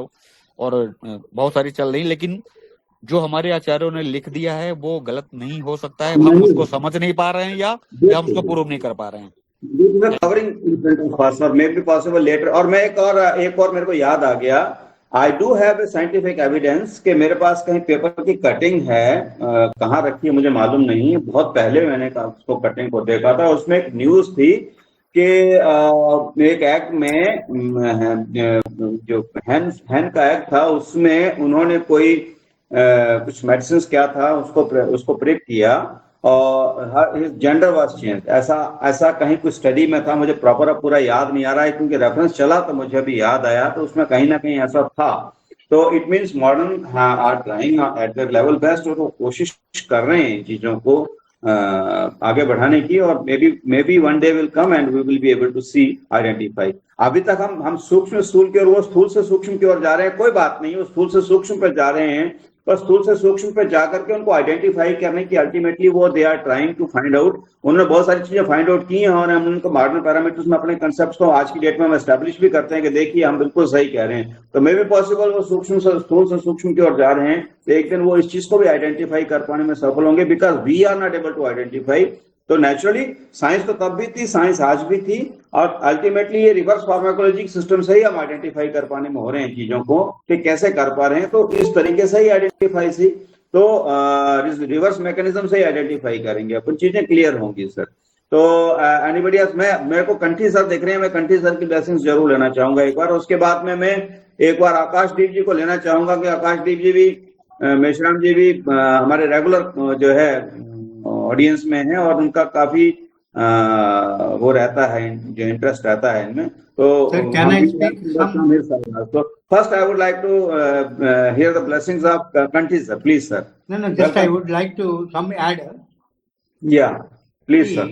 और बहुत सारी चल रही। लेकिन जो हमारे आचार्यों ने लिख दिया है वो गलत नहीं हो सकता है, हम उसको समझ नहीं पा रहे हैं या हम उसको प्रूव नहीं कर पा रहे हैं। Covering may be possible later. और मैं एक और मेरे को याद आ गया, I do have a scientific evidence कि मेरे पास कहीं पेपर की कटिंग है, कहाँ रखी है मुझे मालूम नहीं, बहुत पहले मैंने उसको कटिंग को देखा था। उसमें एक न्यूज थी कि एक एक्ट में जो हैन का एक्ट था उसमें उन्होंने कोई कुछ मेडिसिन क्या था उसको प्रिक किया, और जेंडर वाज चेंज, ऐसा कहीं कुछ स्टडी में था। मुझे प्रॉपर अब पूरा याद नहीं आ रहा है, क्योंकि रेफरेंस चला तो मुझे अभी याद आया, तो उसमें कहीं ना कहीं ऐसा था। तो it means modern are trying at the level best, और वो कोशिश कर रहे हैं चीजों को आगे बढ़ाने की, और may be one day will come and we will be able to see identify. अभी तक हम सूक्ष्म स्थूल की ओर, वो स्थूल से सूक्ष्म की ओर जा रहे हैं, कोई बात नहीं, वो स्थूल से सूक्ष्म पर जा रहे हैं, पर स्थूल से सूक्ष्म पे जाकर के उनको आइडेंटिफाई करने की अल्टीमेटली वो they are trying to find out. उन्होंने बहुत सारी चीजें फाइंड आउट की हैं, और हम उनको मॉडर्न पैरामीटर्स में अपने कंसेप्ट को आज की डेट में हम एस्टैब्लिश भी करते हैं कि देखिए हम बिल्कुल सही कह रहे हैं। तो मे बी पॉसिबल वो सूक्ष्म से स्थूल से सूक्ष्म की ओर जा रहे हैं, तो एक दिन वो इस चीज को भी आइडेंटिफाई कर पाने में सफल होंगे, because we are not able to identify. तो नेचुरली साइंस तो तब भी थी, साइंस आज भी थी, और अल्टीमेटली ये रिवर्स फार्माकोलॉजिक सिस्टम से ही हम आइडेंटिफाई कर पाने में हो रहे हैं चीजों को, कि कैसे कर पा रहे हैं। तो इस तरीके से ही आइडेंटिफाई सी, तो रिवर्स मैकेनिज्म से ही आइडेंटिफाई करेंगे अपन, चीजें क्लियर होंगी सर। तो एनीबॉडी एल्स, मेरे को कंठी सर दिख रहे हैं, मैं कंठी सर की ब्लेसिंग्स जरूर लेना चाहूंगा एक बार। उसके बाद में मैं एक बार आकाशदीप जी को लेना चाहूंगा, कि आकाशदीप जी भी, मेश्राम जी भी हमारे रेगुलर जो है ऑडियंस में है, और उनका काफी वो रहता है, जो इंटरेस्ट रहता है इनमें। तो first I would like to hear the blessings of Kanti sir, please sir. No, just I would like to add. Yeah, please sir.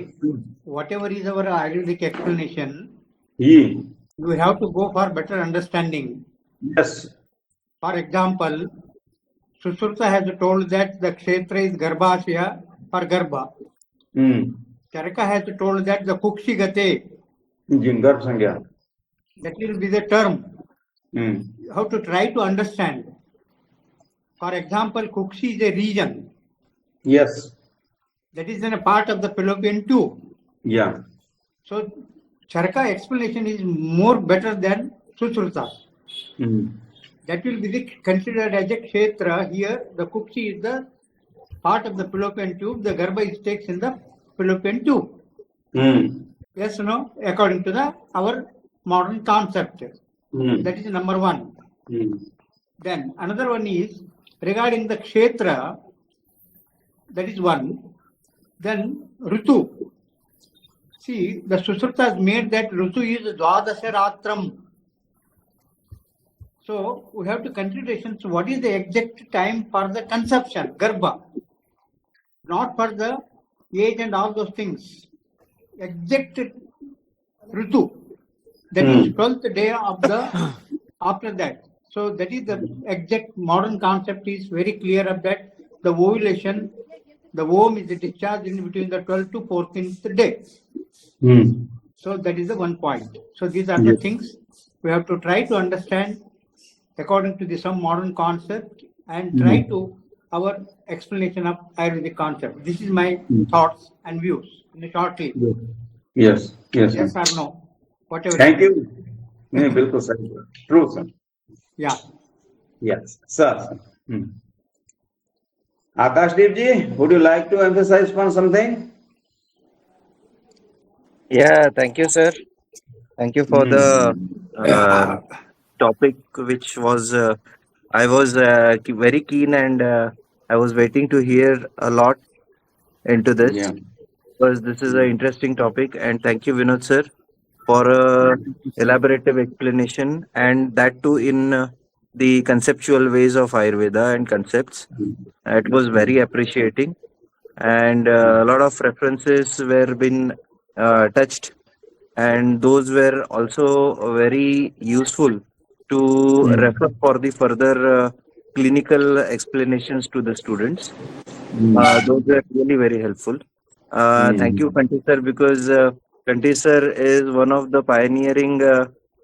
Whatever is our Ayurvedic explanation, we have to go for better understanding. Yes. For example, Sushruta has told that the kshetra is Garbha or Garbha. Charaka has told that the Kukshi Gate. Garb Sangya. That will be the term. How to try to understand. For example, Kukshi is a region. Yes. That is in a part of the fallopian tube. Yeah. So Charaka explanation is more better than Sushruta's. That will be considered as a kshetra. Here the Kukshi is the part of the fallopian tube. The Garbha is takes in the fallopian tube. Yes or no? According to our modern concept. That is number one. Then another one is regarding the kshetra. That is one. Then Ritu. See, the Sushruta has made that Ritu is Dwadasha Ratram. So we have to consideration what is the exact time for the conception, Garbha. Not for the age and all those things. Exact Ritu. That is 12th day of the after that. So that is the exact modern concept is very clear of that. The ovulation, the ovum is discharged in between the 12th to 14th day. So that is the one point. So these are the things we have to try to understand according to the some modern concept and try to our explanation of Ayurvedic concept. This is my thoughts and views in a short clip. Yes. Yes or no? Whatever. Thank you. नहीं बिल्कुल सही है. True, sir. Yeah. Yes, sir. Akashdeep ji, would you like to emphasize on something? Yeah, thank you, sir. Thank you for the topic, which was I was very keen, and I was waiting to hear a lot into this, Yeah. because this is an interesting topic. And thank you, Vinod sir, for a elaborative explanation, and that too in the conceptual ways of Ayurveda and concepts. It was very appreciating, and a lot of references were been touched, and those were also very useful to refer for the further clinical explanations to the students. Those were really very helpful. Thank you, Kanti sir, because Kanti sir is one of the pioneering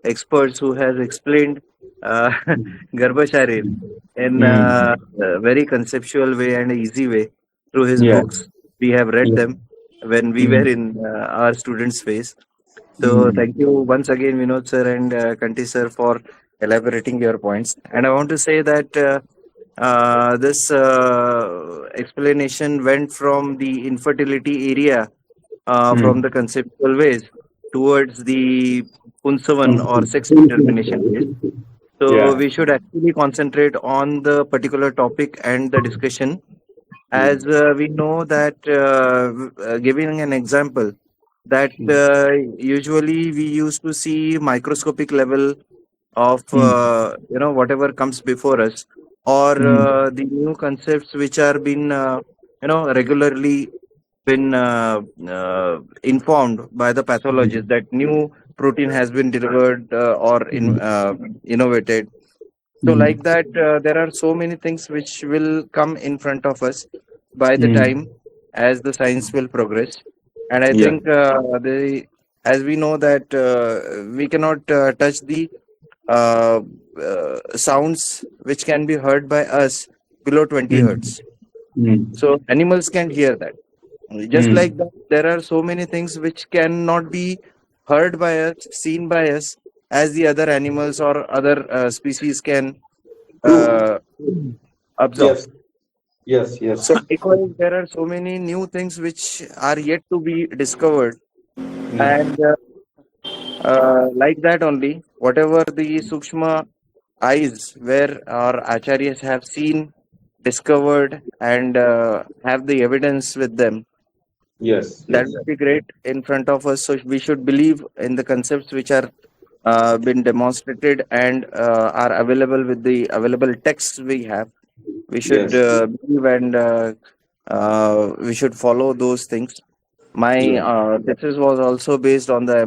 experts who has explained Garbha Sharir in a very conceptual way and easy way through his books. We have read them when we were in our students' phase. So thank you once again, Vinod sir and Kanti sir, for elaborating your points. And I want to say that this explanation went from the infertility area, from the conceptual ways, towards the Punsavan or sex determination ways. So we should actually concentrate on the particular topic and the discussion, as we know that giving an example, that usually we used to see microscopic level of whatever comes before us, or the new concepts which are been regularly been informed by the pathologists that new protein has been delivered or innovated. So like that, there are so many things which will come in front of us by the time as the science will progress. And I think as we know that we cannot touch the sounds which can be heard by us below 20 hertz. So animals can hear that. Just like that, there are so many things which cannot be heard by us, seen by us, as the other animals or other species can absorb. Yes. So likewise, there are so many new things which are yet to be discovered, and like that only, whatever the Sukshma eyes where our acharyas have seen, discovered, and have the evidence with them, that would be great in front of us. So we should believe in the concepts which are been demonstrated and are available with the available texts we have. We should believe, and we should follow those things. My thesis was also based on the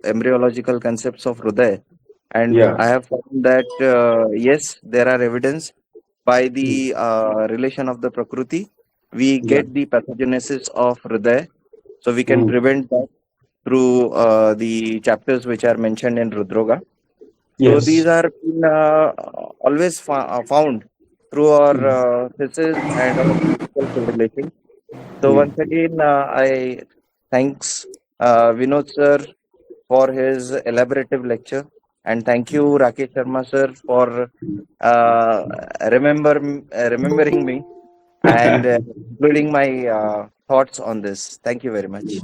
embryological concepts of Hriday, and I have found that yes, there are evidence by the relation of the Prakriti. We get the pathogenesis of Hriday, so we can prevent that through the chapters which are mentioned in Rudroga. So these are always found through our thesis and our clinical relations. So once again, I thanks Vinod sir for his elaborative lecture, and thank you Rakesh Sharma sir for remembering me and including my thoughts on this. Thank you very much.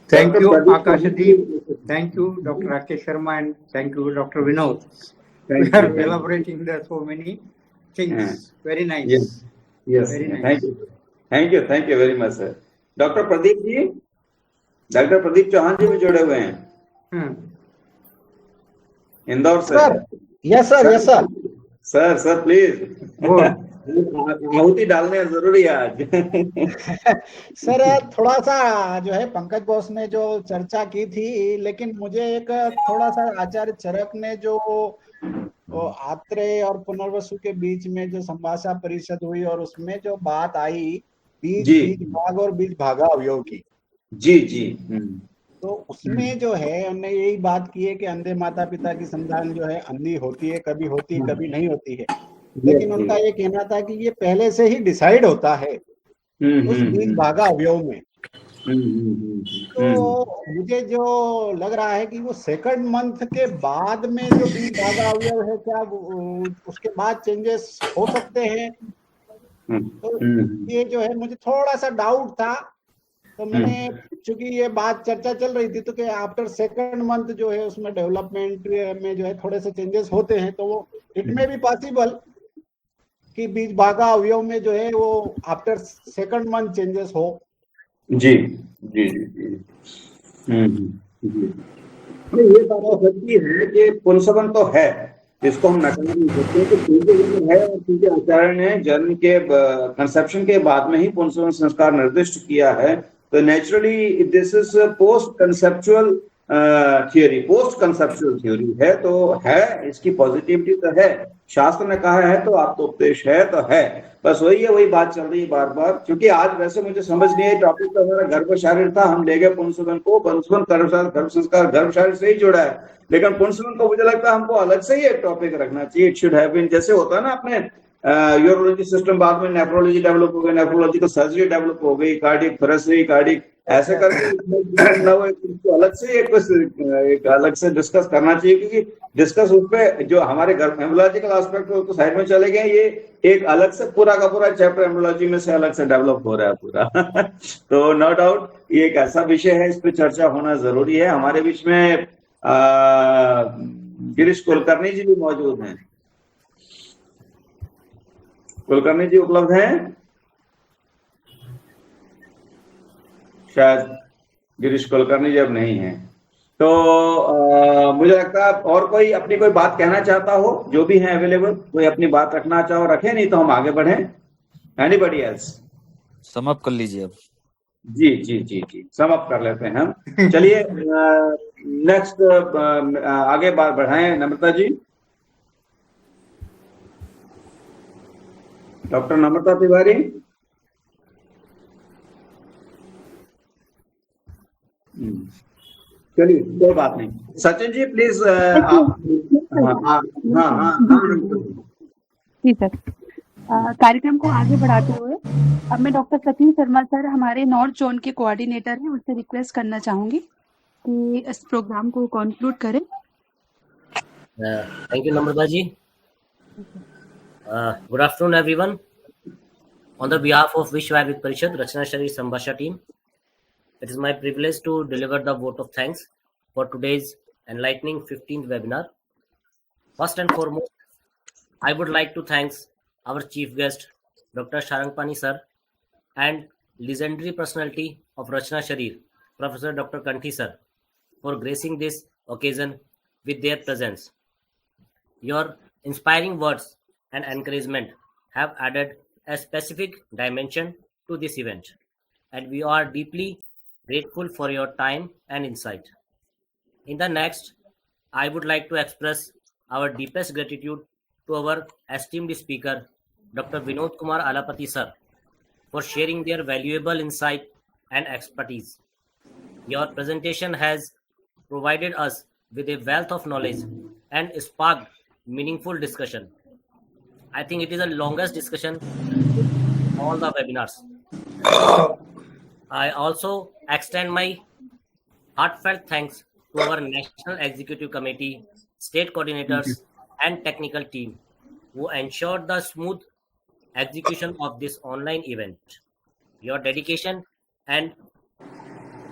Thank you, Akashdeep. Thank you, Dr. Rakesh Sharma, and thank you, Dr. Vinod. We are elaborating the so many things. Very nice. Yes. Very nice. Thank you very much, sir. Dr. Pradeep ji, Dr. Pradeep Chauhan ji भी जुड़े हुए हैं इंदौर से. Sir, yes, sir. Sir, please. Good. आहुति डालने जरूरी है आज। सर थोड़ा सा जो है पंकज बॉस ने जो चर्चा की थी, लेकिन मुझे एक थोड़ा सा आचार्य चरक ने जो आत्रेय और पुनर्वसु के बीच में जो संभाषा परिषद हुई और उसमें जो बात आई बीज भाग और बीज भागा अवयव की, जी। तो उसमें जो है उन्होंने यही बात की है कि अंधे माता पिता की संतान जो है अंधी होती है, कभी होती है कभी नहीं होती है, लेकिन उनका ये कहना था कि ये पहले से ही डिसाइड होता है उस बीज भागा अवयव में। तो मुझे जो लग रहा है कि वो सेकंड मंथ के बाद में जो बीज भागा अवयव है, क्या उसके बाद चेंजेस हो सकते हैं? तो ये जो है मुझे थोड़ा सा डाउट था, तो मैंने, चूंकि ये बात चर्चा चल रही थी, तो कि आफ्टर सेकंड मंथ जो है उसमें डेवलपमेंट में जो है थोड़े से चेंजेस होते हैं, तो वो इट में भी पॉसिबल कि बीज भागा अवयव में जो है वो आफ्टर सेकंड मंथ चेंजेस हो। जी जी जी जी। ये बात तो सच्ची है कि पुंसवन तो है, इसको हम नकार नहीं सकते, तो चूंकि है और चूंकि आचार्य ने जन्म के कंसेप्शन के बाद में ही पुंसवन संस्कार निर्दिष्ट किया है, तो naturally this is post conceptual theory, post conceptual theory है, तो है, इसकी पॉजिटिविटी तो है, शास्त्र ने कहा है तो आत्मोपदेश है तो है, बस वही बात चल रही है बार बार। क्योंकि आज वैसे मुझे समझ नहीं आई, टॉपिक तो हमारा गर्भ शारीर था, हम ले गए पुंसवन को, पुंसवन गर्भ संस्कार गर्भ शारीर से ही जुड़ा है, लेकिन पुंसवन को मुझे लगता है हमको अलग से ही एक टॉपिक रखना चाहिए। इट शुड हैव बीन, जैसे होता है ना अपने यूरोलॉजी सिस्टम, बाद में नेफ्रोलॉजी डेवलप हो गई, नेफ्रोलॉजिकल सर्जरी डेवलप हो गई, कार्डियक थोरेसिक, कार्डियक, ऐसे करके अलग से एक अलग से डिस्कस करना चाहिए, क्योंकि डिस्कस उस पे जो हमारे एम्ब्रोलॉजिकल एस्पेक्ट तो साइड में चले गए, ये एक अलग से पूरा का पूरा चैप्टर एम्ब्रोलॉजी में से अलग से डेवलप हो रहा है पूरा। तो नो डाउट ये एक ऐसा विषय है, इस पे चर्चा होना जरूरी है। हमारे बीच में गिरीश कुलकर्णी जी भी मौजूद हैं। कुलकर्णी जी उपलब्ध हैं? शायद गिरीश कुलकर्णी जी अब नहीं है। तो मुझे लगता है और कोई अपनी कोई बात कहना चाहता हो, जो भी है अवेलेबल, कोई अपनी बात रखना चाहो रखे, नहीं तो हम आगे बढ़े। Anybody else? सम अप कर लीजिए अब। जी जी जी जी, सम अप कर लेते हैं हम। चलिए नेक्स्ट आगे बात बढ़ाएं। नम्रता जी, डॉक्टर नम्रता तिवारी। चलिए कोई बात नहीं। सचिन जी प्लीज आप। जी सर, कार्यक्रम को आगे बढ़ाते हुए अब मैं डॉक्टर सचिन शर्मा सर, हमारे नॉर्थ जोन के कोऑर्डिनेटर हैं, उससे रिक्वेस्ट करना चाहूंगी कि इस प्रोग्राम को कंक्लूड करें। Thank you Namrata ji. Good afternoon everyone. On the behalf of Vishwa Ayurveda Parishad, Rachana Sharir Sambhasha team, it is my privilege to deliver the vote of thanks for today's enlightening 15th webinar. First and foremost, I would like to thank our chief guest, Dr. Sharangpani sir, and legendary personality of Rachana Sharir, Professor Dr. Kanthi sir, for gracing this occasion with their presence. Your inspiring words and encouragement have added a specific dimension to this event, and we are deeply grateful for your time and insight. In the next, I would like to express our deepest gratitude to our esteemed speaker, Dr. Vinod Kumar Alapati sir, for sharing their valuable insight and expertise. Your presentation has provided us with a wealth of knowledge and sparked meaningful discussion. I think it is the longest discussion in all the webinars. I also extend my heartfelt thanks to our National Executive Committee, state coordinators, and technical team who ensured the smooth execution of this online event. Your dedication and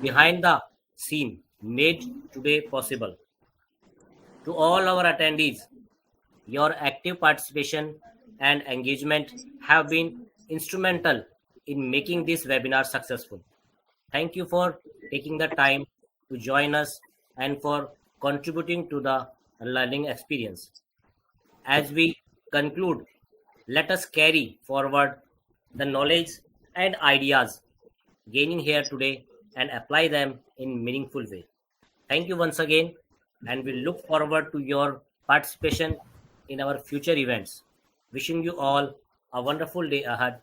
behind the scene made today possible. To all our attendees, your active participation and engagement have been instrumental in making this webinar successful. Thank you for taking the time to join us and for contributing to the learning experience. As we conclude let us carry forward the knowledge and ideas gaining here today and apply them in meaningful way. Thank you once again, and we look forward to your participation in our future events. Wishing you all a wonderful day ahead.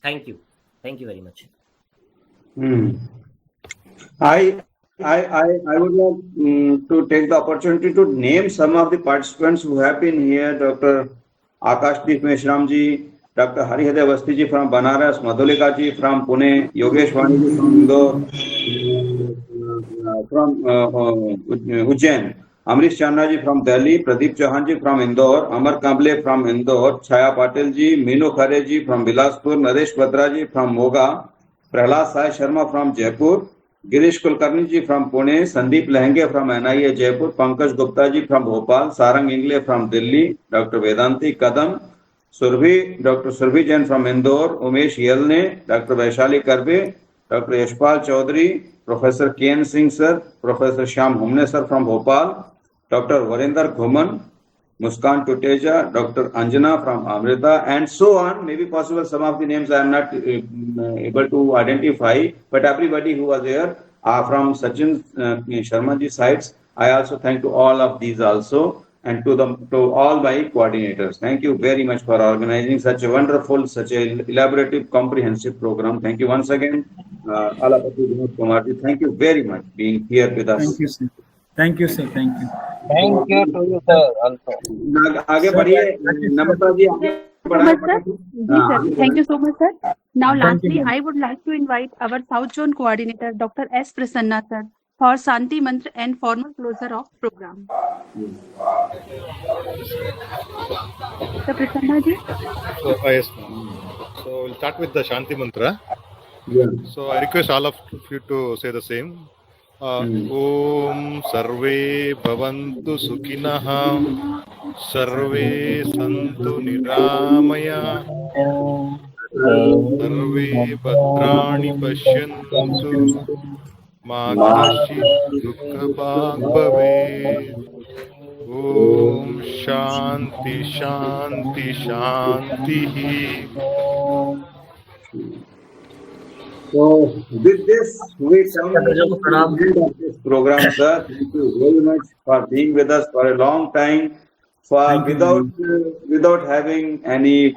Thank you. Thank you very much. I would like to take the opportunity to name some of the participants who have been here. Dr. Akashdeep Meshram ji, Dr. Harihade Avasthi ji from Banaras, Madhulika ji from Pune, Yogesh Vani ji from Indore, from Ujjain, Amrish Chandra ji from Delhi, Pradeep Chauhan ji from Indore, Amar Kamble from Indore, Chaya Patil ji, Meenu Khare ji from Bilaspur, Naresh Batra ji from Moga, Prahlad Sai Sharma from Jaipur, Girish Kulkarni ji from Pune, Sandeep Lehenge from NIA Jaipur, Pankaj Gupta ji from Bhopal, Sarang Ingle from Delhi, Dr. Vedanti Kadam, Dr. Survi Jain from Indore, Umesh Yelne, Dr. Vaishali Karbe, Dr. Yashpal Chaudhary, Professor K.N. Singh sir, Professor Shyam Humne sir from Bhopal, Dr. Varinder Ghuman, Muskan Tuteja, Dr. Anjana from Amrita, and so on. Maybe possible some of the names I am not able to identify, but everybody who was there from Sachin Sharma ji sides. I also thank to all of these also, and to all my coordinators. Thank you very much for organizing such a wonderful, such a elaborative, comprehensive program. Thank you once again, Alapati Vinod Kumar ji. Thank you very much being here with us. Thank you, sir. Thank you, sir. Thank you. Thank you to you, sir. Also. आगे बढ़िए नम्रता जी आगे बढ़ाएं Sir. Thank you so much, sir. Now, Thank you, lastly, ma'am. I would like to invite our South Zone Coordinator, Dr. S. Prasanna, sir, for Santi Mantra and formal closure of program. Sir Prasanna ji. So, yes, ma'am. So we'll start with the Shanti Mantra. Yeah. So I request all of you to say the same. Om Sarve Bhavantu Sukhinah Sarve Santu Niramaya Sarve Bhadrani Pashyantu Ma Kaschit Dukkha Bhag Bhavet. Om Shanti Shanti Shanti. So with this, we come to the end of this program, sir. Thank you very much for being with us for a long time. Without having any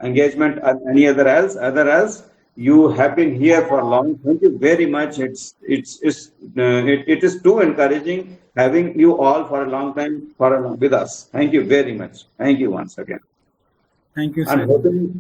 engagement or any other else, you have been here for long. Thank you very much. It is too encouraging having you all for a long time with us. Thank you very much. Thank you once again. Thank you, I'm sir. hoping